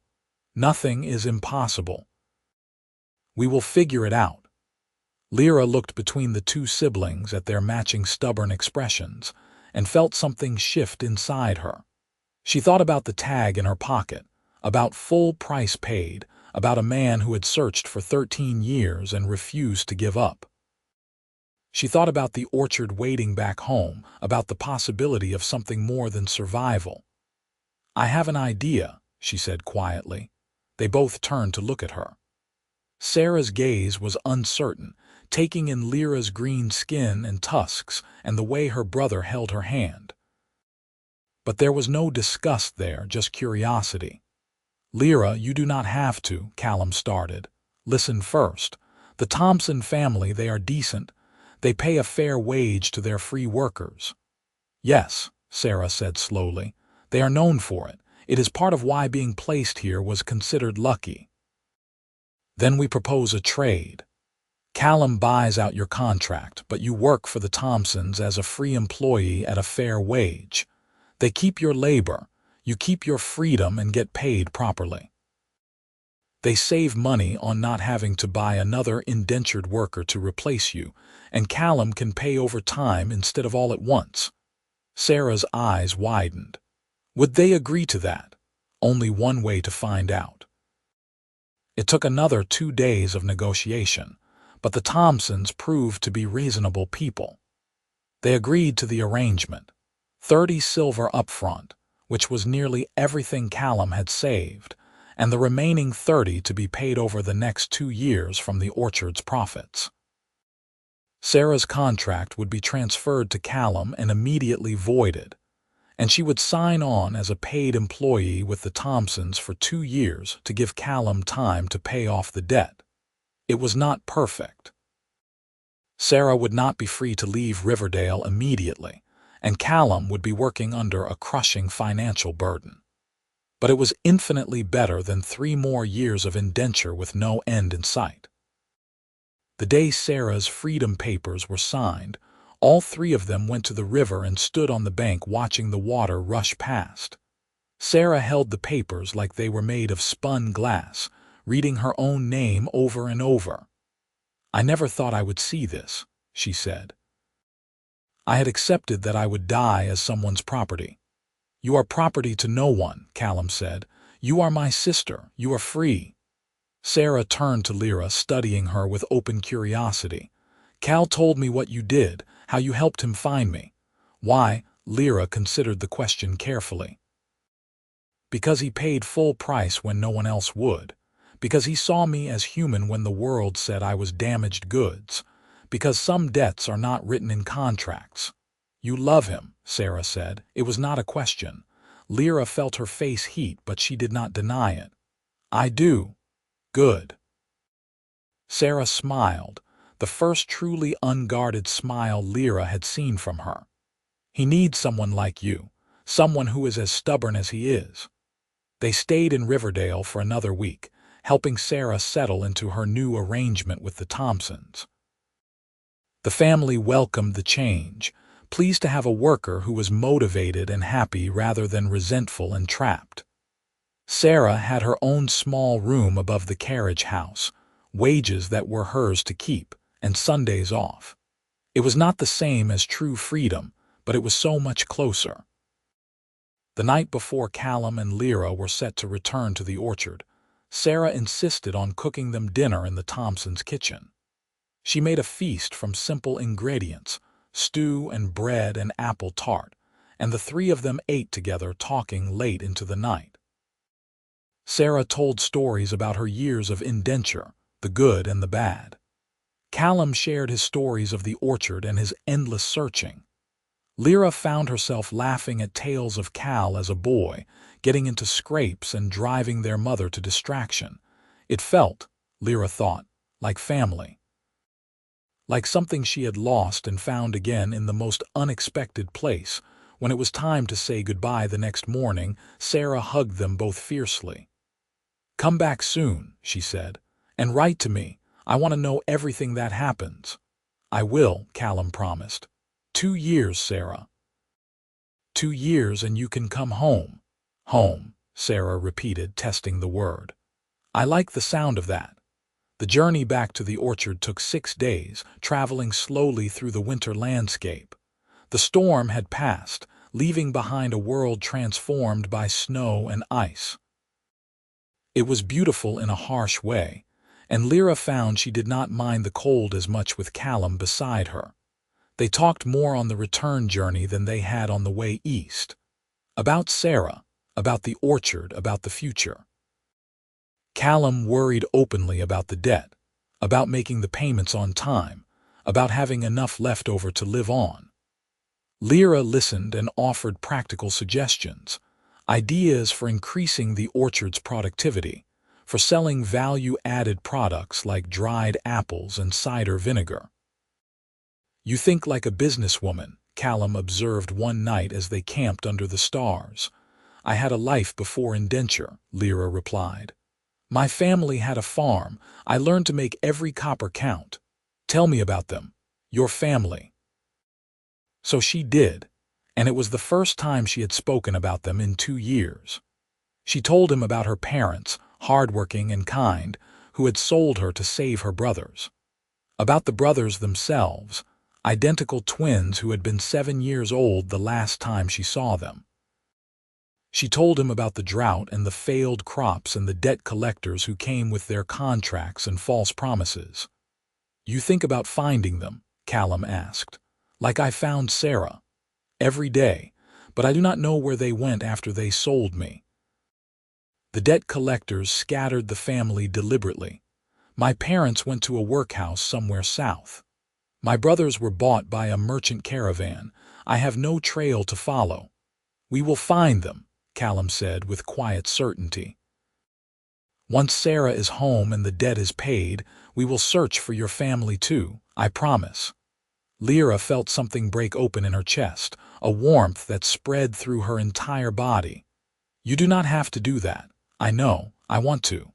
Nothing is impossible. We will figure it out." Lira looked between the two siblings at their matching stubborn expressions and felt something shift inside her. She thought about the tag in her pocket, about full price paid, about a man who had searched for 13 years and refused to give up. She thought about the orchard waiting back home, about the possibility of something more than survival. "I have an idea," she said quietly. They both turned to look at her. Sarah's gaze was uncertain, taking in Lira's green skin and tusks and the way her brother held her hand. But there was no disgust there, just curiosity. "Lira, you do not have to," Callum started. "Listen first. The Thompson family, they are decent. They pay a fair wage to their free workers." "Yes," Sarah said slowly. "They are known for it. It is part of why being placed here was considered lucky." Then we propose a trade. Callum buys out your contract, but you work for the Thompsons as a free employee at a fair wage. They keep your labor, you keep your freedom and get paid properly. They save money on not having to buy another indentured worker to replace you, and Callum can pay over time instead of all at once. Sarah's eyes widened. Would they agree to that? Only one way to find out. It took another 2 days of negotiation, but the Thompsons proved to be reasonable people. They agreed to the arrangement. 30 silver upfront, which was nearly everything Callum had saved, and the remaining 30 to be paid over the next 2 years from the orchard's profits. Sarah's contract would be transferred to Callum and immediately voided, and she would sign on as a paid employee with the Thompsons for 2 years to give Callum time to pay off the debt. It was not perfect. Sarah would not be free to leave Riverdale immediately, and Callum would be working under a crushing financial burden. But it was infinitely better than 3 more years of indenture with no end in sight. The day Sarah's freedom papers were signed, all 3 of them went to the river and stood on the bank watching the water rush past. Sarah held the papers like they were made of spun glass, reading her own name over and over. "I never thought I would see this," she said. "I had accepted that I would die as someone's property." "You are property to no one," Callum said. "You are my sister. You are free." Sarah turned to Lira, studying her with open curiosity. "Cal told me what you did, how you helped him find me." "Why?" Lira considered the question carefully. "Because he paid full price when no one else would. Because he saw me as human when the world said I was damaged goods. Because some debts are not written in contracts." "You love him," Sarah said. It was not a question. Lira felt her face heat, but she did not deny it. "I do." "Good." Sarah smiled, the first truly unguarded smile Lira had seen from her. "He needs someone like you, someone who is as stubborn as he is." They stayed in Riverdale for another week, helping Sarah settle into her new arrangement with the Thompsons. The family welcomed the change, pleased to have a worker who was motivated and happy rather than resentful and trapped. Sarah had her own small room above the carriage house, wages that were hers to keep, and Sundays off. It was not the same as true freedom, but it was so much closer. The night before Callum and Lira were set to return to the orchard, Sarah insisted on cooking them dinner in the Thompsons' kitchen. She made a feast from simple ingredients, stew and bread and apple tart, and the 3 of them ate together, talking late into the night. Sarah told stories about her years of indenture, the good and the bad. Callum shared his stories of the orchard and his endless searching. Lira found herself laughing at tales of Cal as a boy, getting into scrapes and driving their mother to distraction. It felt, Lira thought, like family. Like something she had lost and found again in the most unexpected place. When it was time to say goodbye the next morning, Sarah hugged them both fiercely. "Come back soon," she said, "and write to me. I want to know everything that happens." "I will," Callum promised. 2 years, Sarah. 2 years and you can come home." "Home," Sarah repeated, testing the word. "I like the sound of that." The journey back to the orchard took 6 days, traveling slowly through the winter landscape. The storm had passed, leaving behind a world transformed by snow and ice. It was beautiful in a harsh way, and Lira found she did not mind the cold as much with Callum beside her. They talked more on the return journey than they had on the way east. About Sarah, about the orchard, about the future. Callum worried openly about the debt, about making the payments on time, about having enough left over to live on. Lira listened and offered practical suggestions, ideas for increasing the orchard's productivity, for selling value-added products like dried apples and cider vinegar. "You think like a businesswoman," Callum observed one night as they camped under the stars. "I had a life before indenture," Lira replied. My family had a farm. I learned to make every copper count. Tell me about them. Your family. So she did, and it was the first time she had spoken about them in 2 years. She told him about her parents, hardworking and kind, who had sold her to save her brothers. About the brothers themselves, identical twins who had been 7 years old the last time she saw them. She told him about the drought and the failed crops and the debt collectors who came with their contracts and false promises. You think about finding them? Callum asked. Like I found Sarah. Every day, but I do not know where they went after they sold me. The debt collectors scattered the family deliberately. My parents went to a workhouse somewhere south. My brothers were bought by a merchant caravan. I have no trail to follow. We will find them, Callum said with quiet certainty. Once Sarah is home and the debt is paid, we will search for your family too, I promise. Lira felt something break open in her chest, a warmth that spread through her entire body. You do not have to do that. I know, I want to.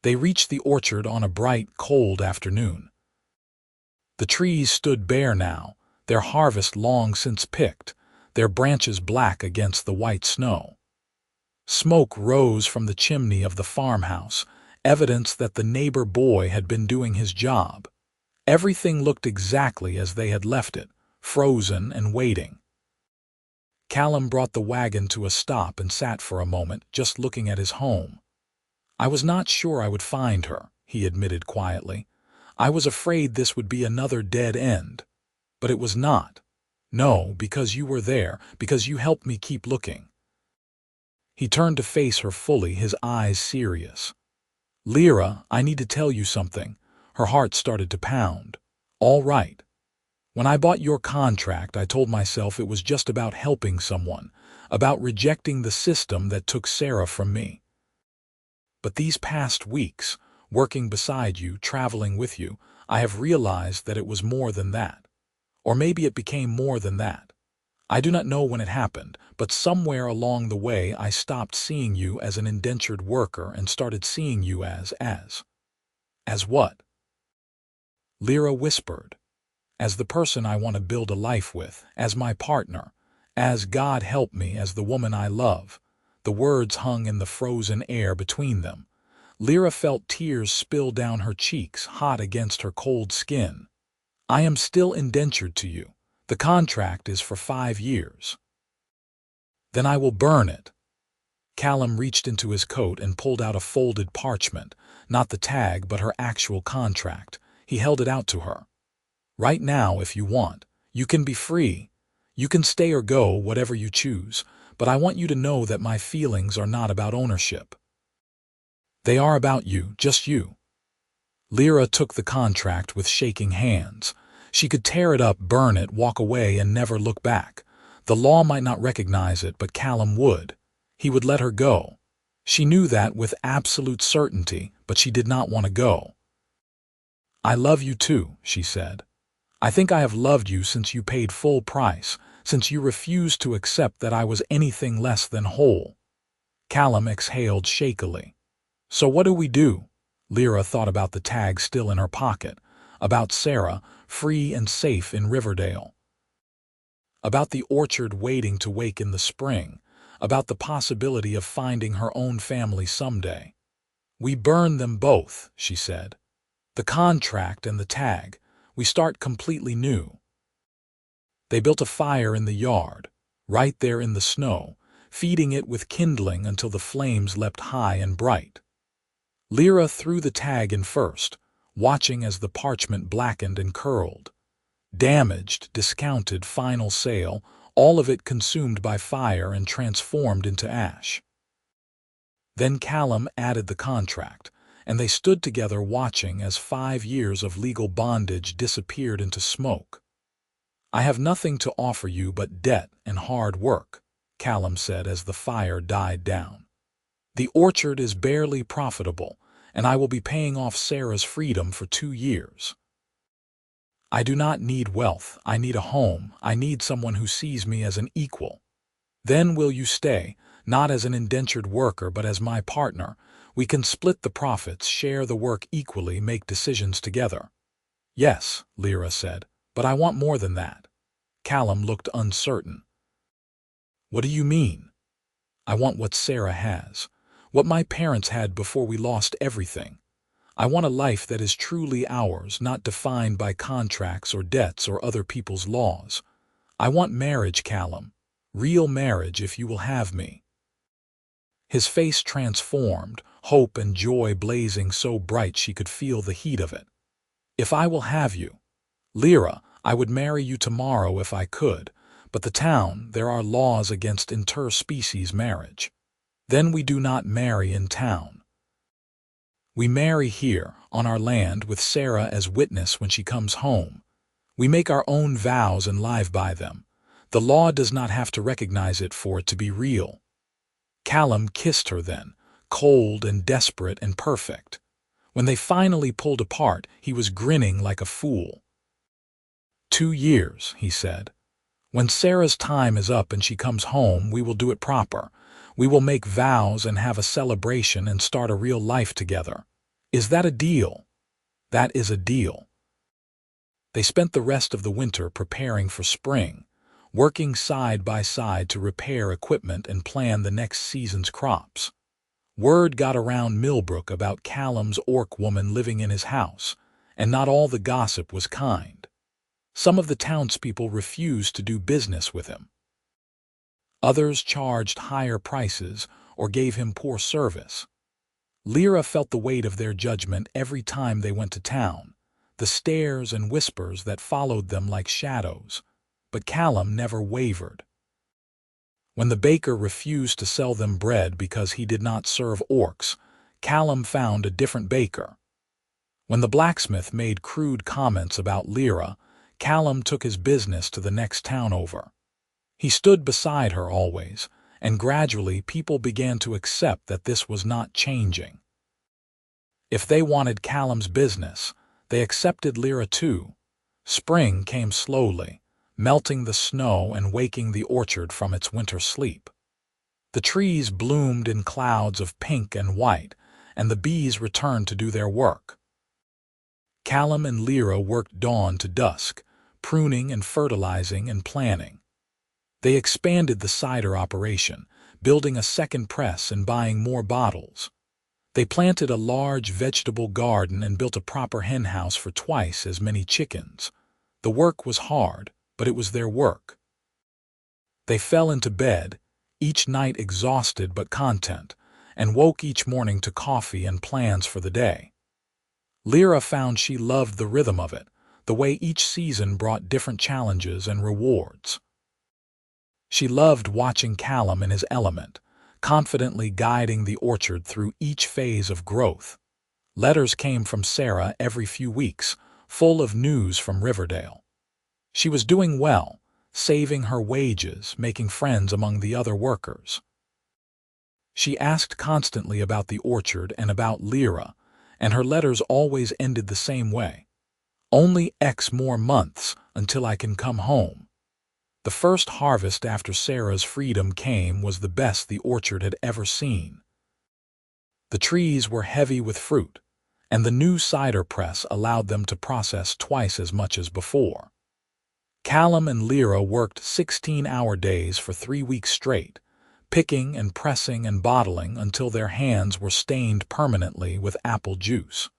They reached the orchard on a bright, cold afternoon. The trees stood bare now, their harvest long since picked, their branches black against the white snow. Smoke rose from the chimney of the farmhouse, evidence that the neighbor boy had been doing his job. Everything looked exactly as they had left it, frozen and waiting. Callum brought the wagon to a stop and sat for a moment, just looking at his home. I was not sure I would find her, he admitted quietly. I was afraid this would be another dead end. But it was not. No, because you were there, because you helped me keep looking. He turned to face her fully, his eyes serious. Lira, I need to tell you something. Her heart started to pound. All right. When I bought your contract, I told myself it was just about helping someone, about rejecting the system that took Sarah from me. But these past weeks, working beside you, traveling with you, I have realized that it was more than that. Or maybe it became more than that. I do not know when it happened, but somewhere along the way I stopped seeing you as an indentured worker and started seeing you as what? Lira whispered. As the person I want to build a life with, as my partner, as God help me, as the woman I love. The words hung in the frozen air between them. Lira felt tears spill down her cheeks, hot against her cold skin. I am still indentured to you. The contract is for 5 years. Then I will burn it. Callum reached into his coat and pulled out a folded parchment, not the tag but her actual contract. He held it out to her. Right now, if you want, you can be free. You can stay or go, whatever you choose, but I want you to know that my feelings are not about ownership. They are about you, just you. Lira took the contract with shaking hands. She could tear it up, burn it, walk away, and never look back. The law might not recognize it, but Callum would. He would let her go. She knew that with absolute certainty, but she did not want to go. I love you too, she said. I think I have loved you since you paid full price, since you refused to accept that I was anything less than whole. Callum exhaled shakily. So what do we do? Lira thought about the tag still in her pocket, about Sarah, free and safe in Riverdale, about the orchard waiting to wake in the spring, about the possibility of finding her own family someday. We burn them both, she said. The contract and the tag. We start completely new. They built a fire in the yard, right there in the snow, feeding it with kindling until the flames leapt high and bright. Lira threw the tag in first, watching as the parchment blackened and curled. Damaged, discounted, final sale, all of it consumed by fire and transformed into ash. Then Callum added the contract, and they stood together watching as 5 years of legal bondage disappeared into smoke. I have nothing to offer you but debt and hard work, Callum said as the fire died down. The orchard is barely profitable, and I will be paying off Sarah's freedom for 2 years. I do not need wealth. I need a home. I need someone who sees me as an equal. Then will you stay, not as an indentured worker but as my partner. We can split the profits, share the work equally, make decisions together." "Yes," Lira said, "but I want more than that." Callum looked uncertain. "What do you mean?" "I want what Sarah has, what my parents had before we lost everything. I want a life that is truly ours, not defined by contracts or debts or other people's laws. I want marriage, Callum. Real marriage, if you will have me." His face transformed, hope and joy blazing so bright she could feel the heat of it. "If I will have you, Lira, I would marry you tomorrow if I could, but the town, there are laws against interspecies marriage. Then we do not marry in town. We marry here, on our land, with Sarah as witness when she comes home. We make our own vows and live by them. The law does not have to recognize it for it to be real." Callum kissed her then, cold and desperate and perfect. When they finally pulled apart, he was grinning like a fool. "2 years," he said. "When Sarah's time is up and she comes home, we will do it proper. We will make vows and have a celebration and start a real life together. Is that a deal?" "That is a deal." They spent the rest of the winter preparing for spring, working side by side to repair equipment and plan the next season's crops. Word got around Millbrook about Callum's orc woman living in his house, and not all the gossip was kind. Some of the townspeople refused to do business with him. Others charged higher prices or gave him poor service. Lira felt the weight of their judgment every time they went to town, the stares and whispers that followed them like shadows. But Callum never wavered. When the baker refused to sell them bread because he did not serve orcs, Callum found a different baker. When the blacksmith made crude comments about Lira, Callum took his business to the next town over. He stood beside her always, and gradually people began to accept that this was not changing. If they wanted Callum's business, they accepted Lira too. Spring came slowly, melting the snow and waking the orchard from its winter sleep. The trees bloomed in clouds of pink and white, and the bees returned to do their work. Callum and Lira worked dawn to dusk, pruning and fertilizing and planning. They expanded the cider operation, building a second press and buying more bottles. They planted a large vegetable garden and built a proper henhouse for twice as many chickens. The work was hard, but it was their work. They fell into bed, each night exhausted but content, and woke each morning to coffee and plans for the day. Lira found she loved the rhythm of it, the way each season brought different challenges and rewards. She loved watching Callum in his element, confidently guiding the orchard through each phase of growth. Letters came from Sarah every few weeks, full of news from Riverdale. She was doing well, saving her wages, making friends among the other workers. She asked constantly about the orchard and about Lira, and her letters always ended the same way. "Only X more months until I can come home." The first harvest after Sarah's freedom came was the best the orchard had ever seen. The trees were heavy with fruit, and the new cider press allowed them to process twice as much as before. Callum and Lira worked 16-hour days for 3 weeks straight, picking and pressing and bottling until their hands were stained permanently with apple juice.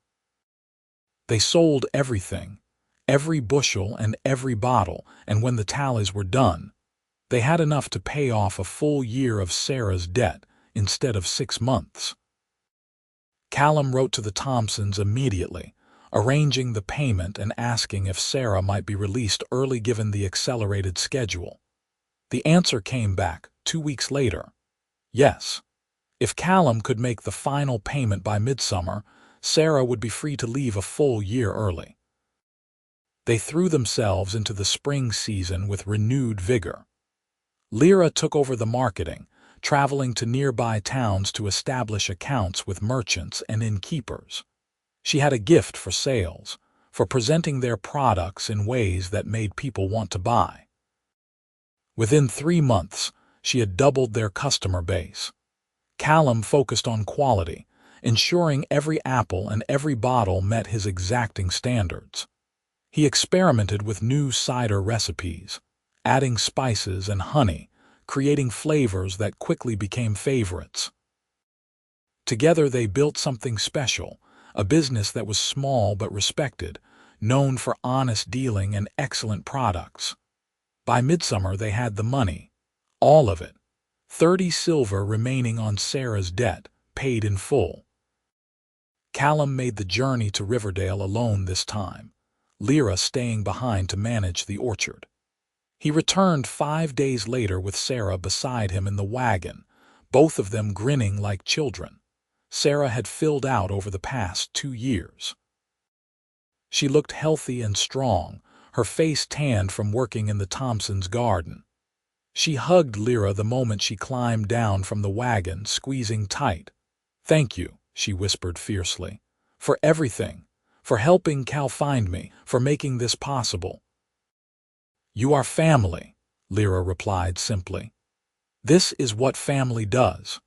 They sold everything, every bushel and every bottle, and when the tallies were done, they had enough to pay off a full year of Sarah's debt instead of 6 months. Callum wrote to the Thompsons immediately, arranging the payment and asking if Sarah might be released early given the accelerated schedule. The answer came back 2 weeks later. Yes. If Callum could make the final payment by midsummer, Sarah would be free to leave a full year early. They threw themselves into the spring season with renewed vigor. Lira took over the marketing, traveling to nearby towns to establish accounts with merchants and innkeepers. She had a gift for sales, for presenting their products in ways that made people want to buy. Within 3 months, she had doubled their customer base. Callum focused on quality, ensuring every apple and every bottle met his exacting standards. He experimented with new cider recipes, adding spices and honey, creating flavors that quickly became favorites. Together they built something special, a business that was small but respected, known for honest dealing and excellent products. By midsummer they had the money, all of it, 30 silver remaining on Sarah's debt, paid in full. Callum made the journey to Riverdale alone this time, Lira staying behind to manage the orchard. He returned 5 days later with Sarah beside him in the wagon, both of them grinning like children. Sarah had filled out over the past 2 years. She looked healthy and strong, her face tanned from working in the Thompsons' garden. She hugged Lira the moment she climbed down from the wagon, squeezing tight. "Thank you," she whispered fiercely, "for everything, for helping Cal find me, for making this possible." "You are family," Lira replied simply. "This is what family does."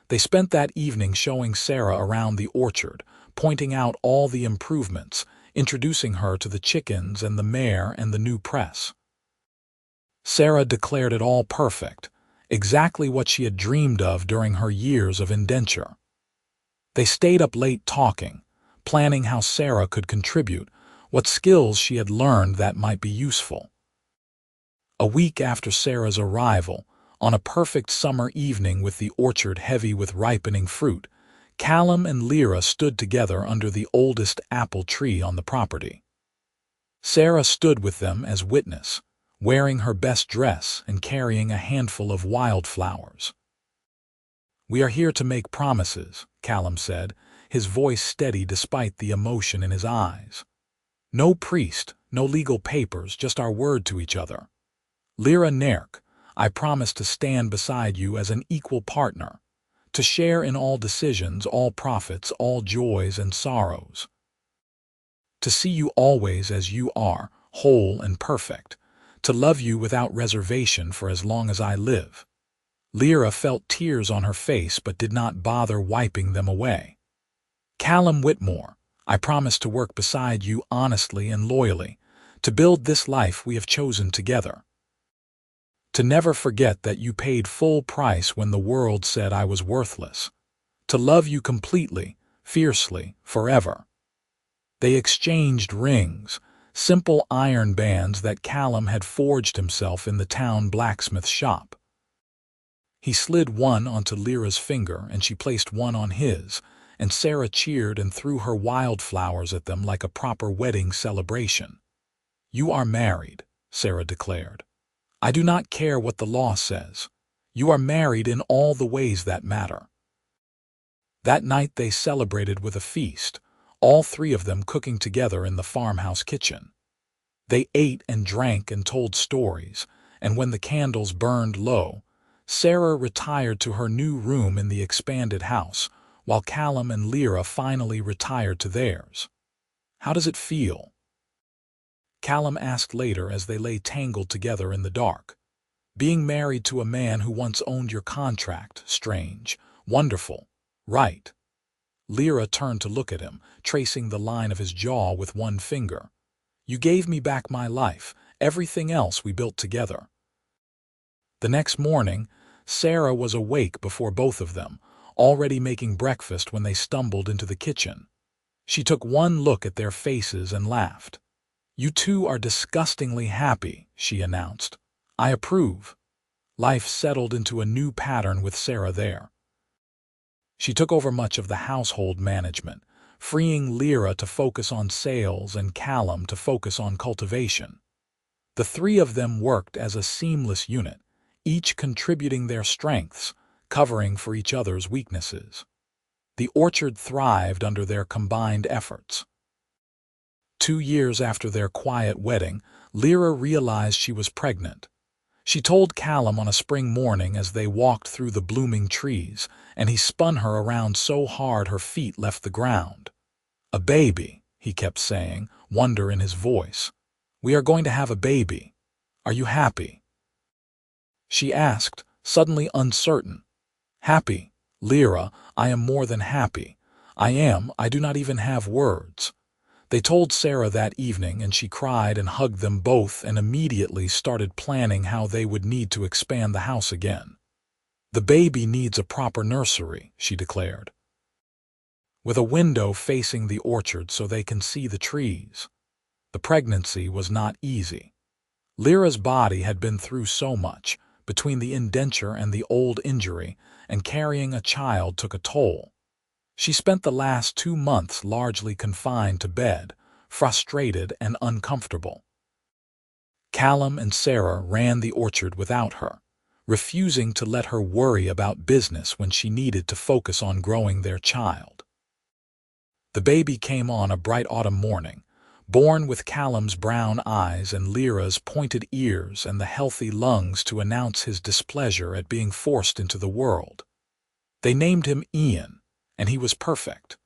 They spent that evening showing Sarah around the orchard, pointing out all the improvements, introducing her to the chickens and the mare and the new press. Sarah declared it all perfect, exactly what she had dreamed of during her years of indenture. They stayed up late talking, planning how Sarah could contribute, what skills she had learned that might be useful. A week after Sarah's arrival, on a perfect summer evening with the orchard heavy with ripening fruit, Callum and Lira stood together under the oldest apple tree on the property. Sarah stood with them as witness, wearing her best dress and carrying a handful of wildflowers. "We are here to make promises," Callum said, his voice steady despite the emotion in his eyes. "No priest, no legal papers, just our word to each other. Lira Narek, I promise to stand beside you as an equal partner, to share in all decisions, all profits, all joys and sorrows. To see you always as you are, whole and perfect, to love you without reservation for as long as I live." Lira felt tears on her face but did not bother wiping them away. "Callum Whitmore, I promise to work beside you honestly and loyally, to build this life we have chosen together. To never forget that you paid full price when the world said I was worthless. To love you completely, fiercely, forever." They exchanged rings, simple iron bands that Callum had forged himself in the town blacksmith shop. He slid one onto Lira's finger and she placed one on his, and Sarah cheered and threw her wildflowers at them like a proper wedding celebration. "You are married," Sarah declared. "I do not care what the law says. You are married in all the ways that matter." That night they celebrated with a feast, all three of them cooking together in the farmhouse kitchen. They ate and drank and told stories, and when the candles burned low, Sarah retired to her new room in the expanded house, while Callum and Lira finally retired to theirs. "How does it feel?" Callum asked later as they lay tangled together in the dark. "Being married to a man who once owned your contract, strange, wonderful, right?" Lira turned to look at him, tracing the line of his jaw with one finger. "You gave me back my life, everything else we built together." The next morning, Sarah was awake before both of them, already making breakfast when they stumbled into the kitchen. She took one look at their faces and laughed. "You two are disgustingly happy," she announced. "I approve." Life settled into a new pattern with Sarah there. She took over much of the household management, freeing Lira to focus on sales and Callum to focus on cultivation. The three of them worked as a seamless unit, each contributing their strengths, covering for each other's weaknesses. The orchard thrived under their combined efforts. 2 years after their quiet wedding, Lira realized she was pregnant. She told Callum on a spring morning as they walked through the blooming trees, and he spun her around so hard her feet left the ground. "A baby," he kept saying, wonder in his voice. "We are going to have a baby. Are you happy?" She asked, suddenly uncertain. "Happy, Lira, I am more than happy. I do not even have words." They told Sarah that evening, and she cried and hugged them both and immediately started planning how they would need to expand the house again. "The baby needs a proper nursery," she declared, "with a window facing the orchard so they can see the trees." The pregnancy was not easy. Lyra's body had been through so much, between the indenture and the old injury, and carrying a child took a toll. She spent the last 2 months largely confined to bed, frustrated and uncomfortable. Callum and Sarah ran the orchard without her, refusing to let her worry about business when she needed to focus on growing their child. The baby came on a bright autumn morning, born with Callum's brown eyes and Lyra's pointed ears and the healthy lungs to announce his displeasure at being forced into the world. They named him Ian, and he was perfect.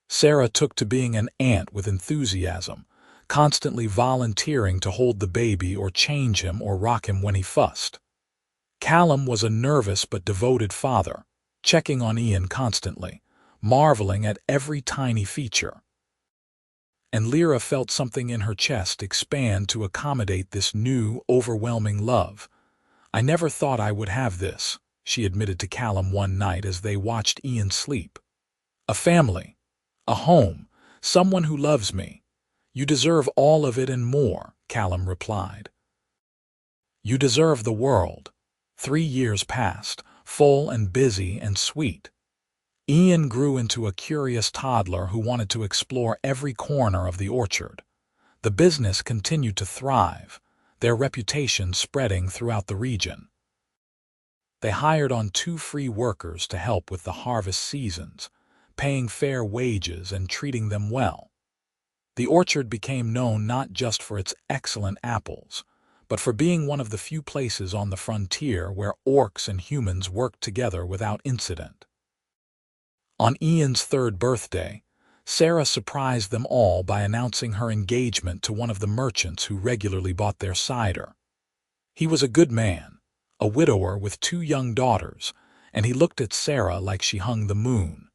Sarah took to being an aunt with enthusiasm, constantly volunteering to hold the baby or change him or rock him when he fussed. Callum was a nervous but devoted father, checking on Ian constantly, marveling at every tiny feature. And Lira felt something in her chest expand to accommodate this new, overwhelming love. "I never thought I would have this," she admitted to Callum one night as they watched Ian sleep. "A family, a home, someone who loves me. You deserve all of it and more," Callum replied. "You deserve the world." 3 years passed, full and busy and sweet. Ian grew into a curious toddler who wanted to explore every corner of the orchard. The business continued to thrive, their reputation spreading throughout the region. They hired on 2 free workers to help with the harvest seasons, paying fair wages and treating them well. The orchard became known not just for its excellent apples, but for being one of the few places on the frontier where orcs and humans worked together without incident. On Ian's 3rd birthday, Sarah surprised them all by announcing her engagement to one of the merchants who regularly bought their cider. He was a good man, a widower with 2 young daughters, and he looked at Sarah like she hung the moon.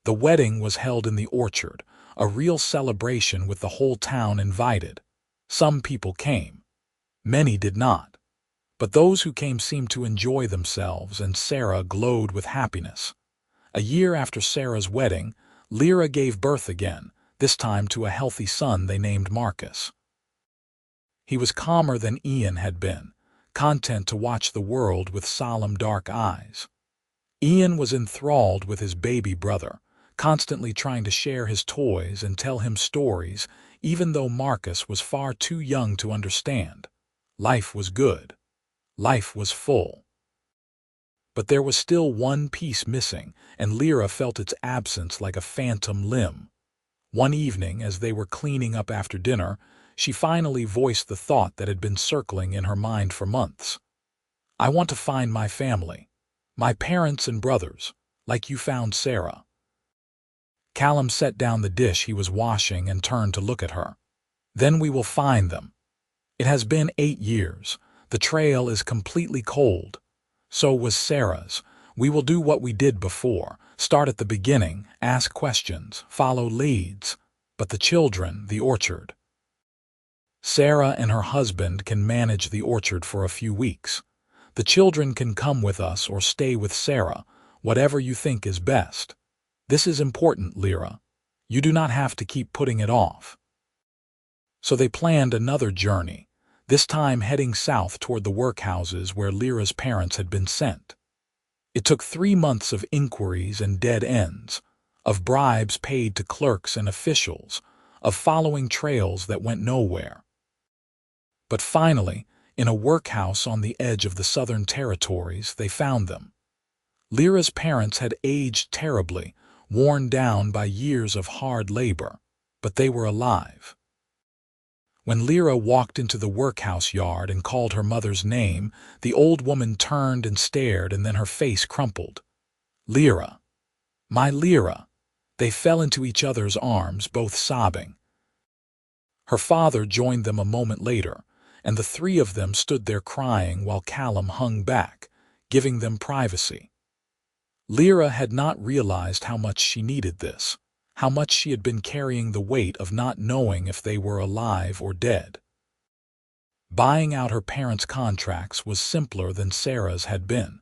The wedding was held in the orchard, a real celebration with the whole town invited. Some people came. Many did not. But those who came seemed to enjoy themselves, and Sarah glowed with happiness. A year after Sarah's wedding, Lira gave birth again, this time to a healthy son they named Marcus. He was calmer than Ian had been, content to watch the world with solemn dark eyes. Ian was enthralled with his baby brother, constantly trying to share his toys and tell him stories, even though Marcus was far too young to understand. Life was good. Life was full. But there was still one piece missing, and Lira felt its absence like a phantom limb. One evening, as they were cleaning up after dinner, she finally voiced the thought that had been circling in her mind for months. "I want to find my family, my parents and brothers, like you found Sarah." Callum set down the dish he was washing and turned to look at her. "Then we will find them. It has been 8 years. The trail is completely cold. So was Sarah's. We will do what we did before. Start at the beginning, ask questions, follow leads. But the children, the orchard. Sarah and her husband can manage the orchard for a few weeks. The children can come with us or stay with Sarah, whatever you think is best. This is important, Lira. You do not have to keep putting it off." So they planned another journey, this time heading south toward the workhouses where Lyra's parents had been sent. It took 3 months of inquiries and dead ends, of bribes paid to clerks and officials, of following trails that went nowhere. But finally, in a workhouse on the edge of the Southern Territories, they found them. Lyra's parents had aged terribly, worn down by years of hard labor, but they were alive. When Lira walked into the workhouse yard and called her mother's name, the old woman turned and stared, and then her face crumpled. "Lira! My Lira!" They fell into each other's arms, both sobbing. Her father joined them a moment later, and the three of them stood there crying while Callum hung back, giving them privacy. Lira had not realized how much she needed this, how much she had been carrying the weight of not knowing if they were alive or dead. Buying out her parents' contracts was simpler than Sarah's had been.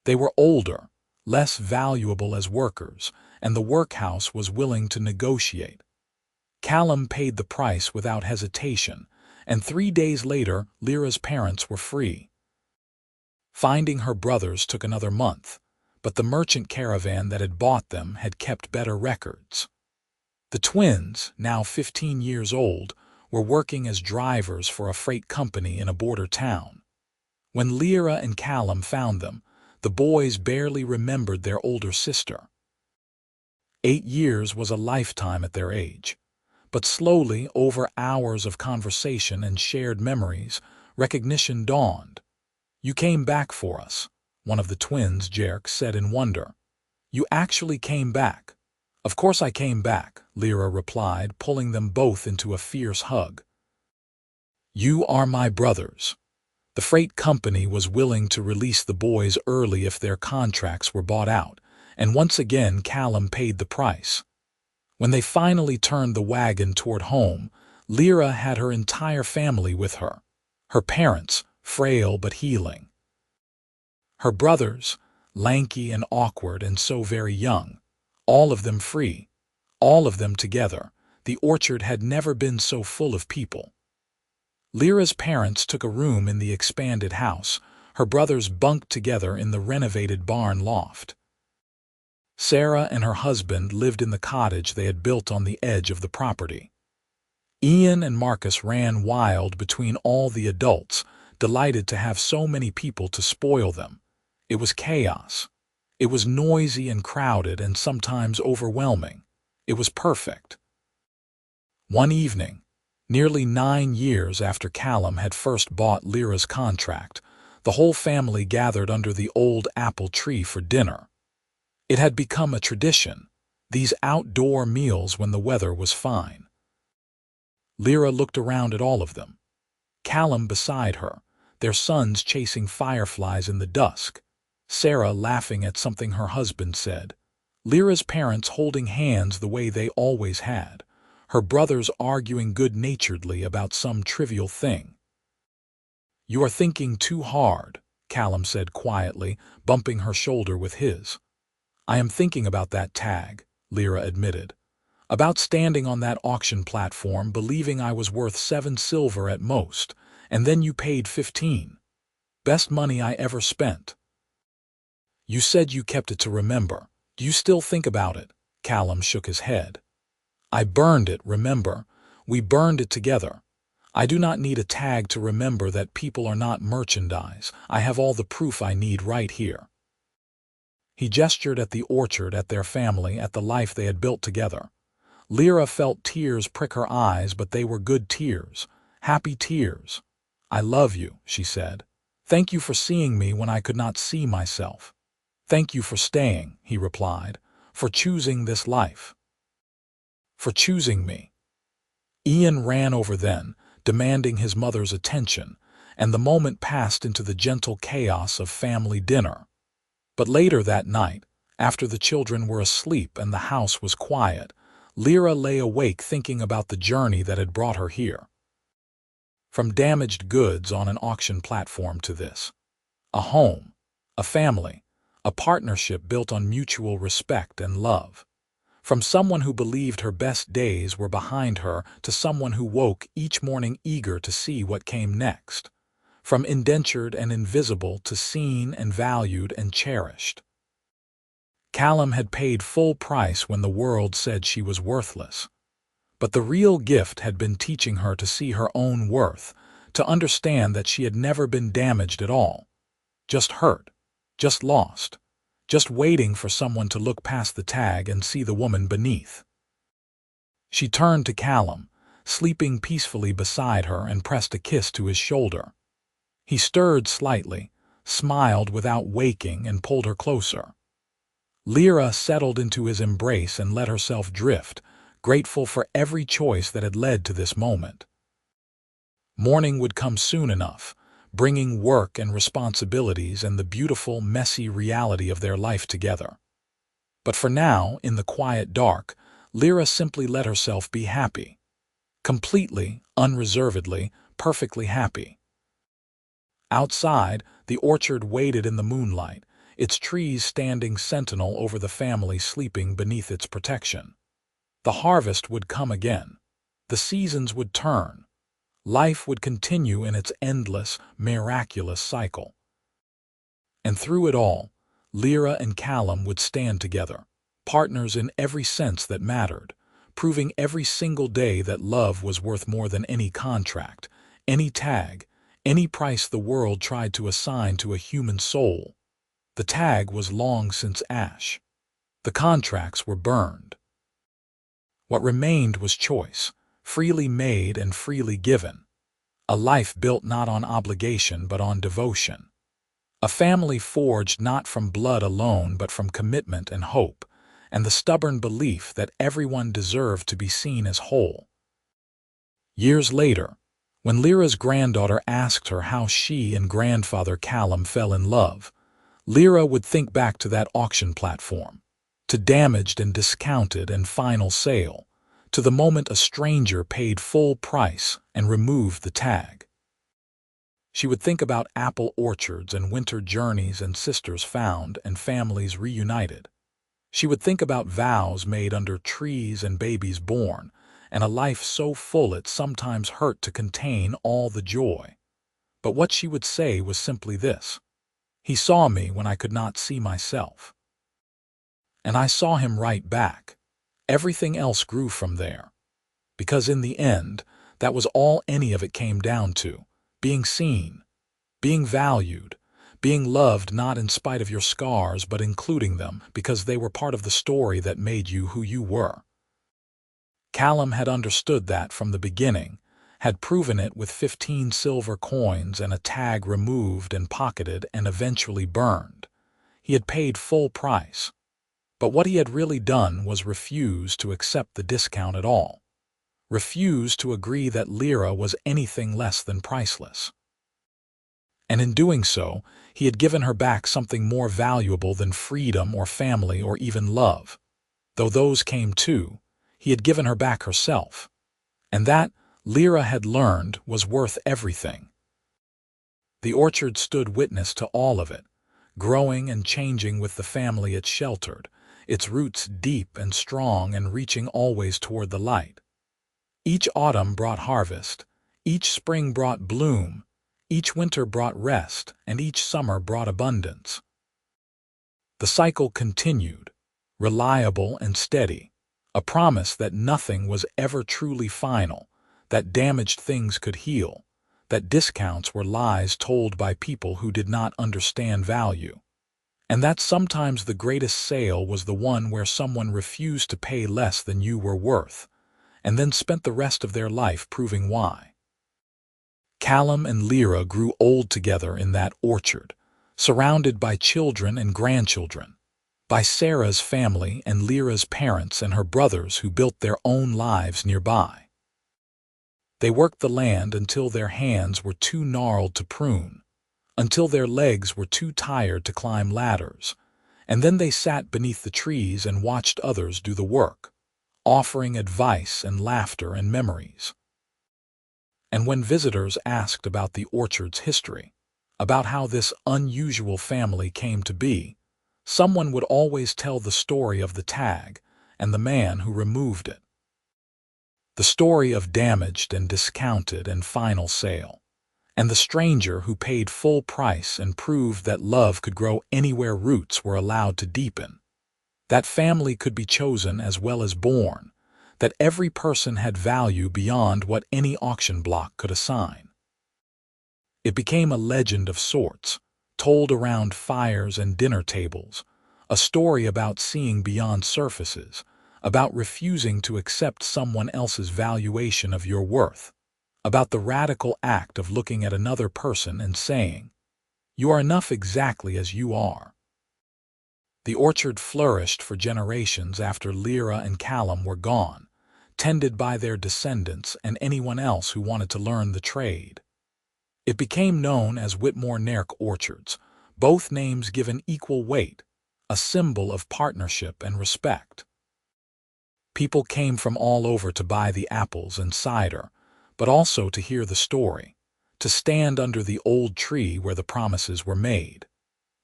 They were older, less valuable as workers, and the workhouse was willing to negotiate. Callum paid the price without hesitation, and 3 days later Lira's parents were free. Finding her brothers took another month, but the merchant caravan that had bought them had kept better records. The twins, now 15 years old, were working as drivers for a freight company in a border town. When Lira and Callum found them, the boys barely remembered their older sister. 8 years was a lifetime at their age, but slowly, over hours of conversation and shared memories, recognition dawned. "You came back for us," one of the twins, Jerk, said in wonder. "You actually came back." "Of course I came back," Lira replied, pulling them both into a fierce hug. "You are my brothers." The freight company was willing to release the boys early if their contracts were bought out, and once again Callum paid the price. When they finally turned the wagon toward home, Lira had her entire family with her. Her parents, frail but healing. Her brothers, lanky and awkward and so very young. All of them free. All of them together. The orchard had never been so full of people. Lira's parents took a room in the expanded house. Her brothers bunked together in the renovated barn loft. Sarah and her husband lived in the cottage they had built on the edge of the property. Ian and Marcus ran wild between all the adults, delighted to have so many people to spoil them. It was chaos. It was noisy and crowded and sometimes overwhelming. It was perfect. One evening, nearly 9 years after Callum had first bought Lira's contract, the whole family gathered under the old apple tree for dinner. It had become a tradition, these outdoor meals when the weather was fine. Lira looked around at all of them. Callum beside her, their sons chasing fireflies in the dusk, Sarah laughing at something her husband said, Lira's parents holding hands the way they always had, her brothers arguing good-naturedly about some trivial thing. "You are thinking too hard," Callum said quietly, bumping her shoulder with his. "I am thinking about that tag," Lira admitted. "About standing on that auction platform believing I was worth 7 silver at most, and then you paid 15. Best money I ever spent." "You said you kept it to remember. Do you still think about it?" Callum shook his head. "I burned it, remember? We burned it together. I do not need a tag to remember that people are not merchandise. I have all the proof I need right here." He gestured at the orchard, at their family, at the life they had built together. Lira felt tears prick her eyes, but they were good tears, happy tears. "I love you," she said. "Thank you for seeing me when I could not see myself." "Thank you for staying," he replied, "for choosing this life. For choosing me." Ian ran over then, demanding his mother's attention, and the moment passed into the gentle chaos of family dinner. But later that night, after the children were asleep and the house was quiet, Lira lay awake thinking about the journey that had brought her here. From damaged goods on an auction platform to this. A home, a family, a partnership built on mutual respect and love. From someone who believed her best days were behind her to someone who woke each morning eager to see what came next. From indentured and invisible to seen and valued and cherished. Callum had paid full price when the world said she was worthless. But the real gift had been teaching her to see her own worth, to understand that she had never been damaged at all. Just hurt, just lost, just waiting for someone to look past the tag and see the woman beneath. She turned to Callum, sleeping peacefully beside her, and pressed a kiss to his shoulder. He stirred slightly, smiled without waking, and pulled her closer. Lira settled into his embrace and let herself drift, grateful for every choice that had led to this moment. Morning would come soon enough, bringing work and responsibilities and the beautiful, messy reality of their life together. But for now, in the quiet dark, Lira simply let herself be happy. Completely, unreservedly, perfectly happy. Outside, the orchard waited in the moonlight, its trees standing sentinel over the family sleeping beneath its protection. The harvest would come again. The seasons would turn. Life would continue in its endless, miraculous cycle. And through it all, Lira and Callum would stand together, partners in every sense that mattered, proving every single day that love was worth more than any contract, any tag, any price the world tried to assign to a human soul. The tag was long since ash. The contracts were burned. What remained was choice, freely made and freely given. A life built not on obligation but on devotion. A family forged not from blood alone but from commitment and hope, and the stubborn belief that everyone deserved to be seen as whole. Years later, when Lyra's granddaughter asked her how she and grandfather Callum fell in love, Lira would think back to that auction platform, to damaged and discounted and final sale, to the moment a stranger paid full price and removed the tag. She would think about apple orchards and winter journeys and sisters found and families reunited. She would think about vows made under trees and babies born, and a life so full it sometimes hurt to contain all the joy. But what she would say was simply this: "He saw me when I could not see myself. And I saw him right back." Everything else grew from there. Because in the end, that was all any of it came down to: being seen, being valued, being loved not in spite of your scars but including them because they were part of the story that made you who you were. Callum had understood that from the beginning, had proven it with 15 silver coins and a tag removed and pocketed and eventually burned. He had paid full price. But what he had really done was refuse to accept the discount at all. Refuse to agree that Lira was anything less than priceless. And in doing so, he had given her back something more valuable than freedom or family or even love. Though those came too, he had given her back herself. And that, Lira had learned, was worth everything. The orchard stood witness to all of it, growing and changing with the family it sheltered, its roots deep and strong and reaching always toward the light. Each autumn brought harvest, each spring brought bloom, each winter brought rest, and each summer brought abundance. The cycle continued, reliable and steady, a promise that nothing was ever truly final, that damaged things could heal, that discounts were lies told by people who did not understand value, and that sometimes the greatest sale was the one where someone refused to pay less than you were worth, and then spent the rest of their life proving why. Callum and Lira grew old together in that orchard, surrounded by children and grandchildren, by Sarah's family and Lyra's parents and her brothers who built their own lives nearby. They worked the land until their hands were too gnarled to prune, until their legs were too tired to climb ladders, and then they sat beneath the trees and watched others do the work, offering advice and laughter and memories. And when visitors asked about the orchard's history, about how this unusual family came to be, someone would always tell the story of the tag and the man who removed it. The story of damaged and discounted and final sale, and the stranger who paid full price and proved that love could grow anywhere roots were allowed to deepen, that family could be chosen as well as born, that every person had value beyond what any auction block could assign. It became a legend of sorts, told around fires and dinner tables, a story about seeing beyond surfaces, about refusing to accept someone else's valuation of your worth, about the radical act of looking at another person and saying, "You are enough exactly as you are." The orchard flourished for generations after Lira and Callum were gone, tended by their descendants and anyone else who wanted to learn the trade. It became known as Whitmore Narek orchards, both names given equal weight, a symbol of partnership and respect. People came from all over to buy the apples and cider, but also to hear the story, to stand under the old tree where the promises were made,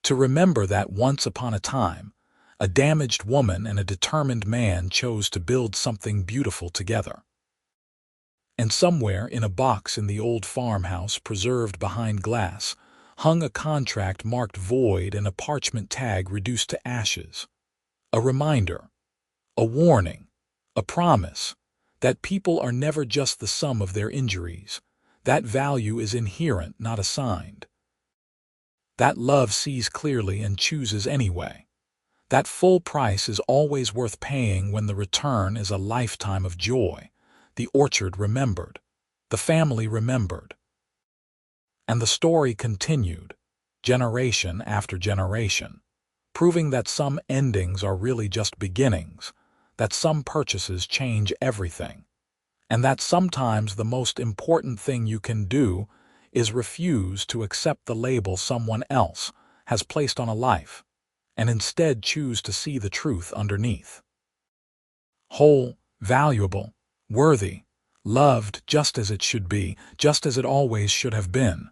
to remember that once upon a time, a damaged woman and a determined man chose to build something beautiful together. And somewhere in a box in the old farmhouse preserved behind glass hung a contract marked void and a parchment tag reduced to ashes. A reminder, a warning, a promise that people are never just the sum of their injuries. That value is inherent, not assigned. That love sees clearly and chooses anyway. That full price is always worth paying when the return is a lifetime of joy. The orchard remembered. The family remembered. And the story continued, generation after generation, proving that some endings are really just beginnings, that some purchases change everything, and that sometimes the most important thing you can do is refuse to accept the label someone else has placed on a life, and instead choose to see the truth underneath. Whole, valuable, worthy, loved just as it should be, just as it always should have been.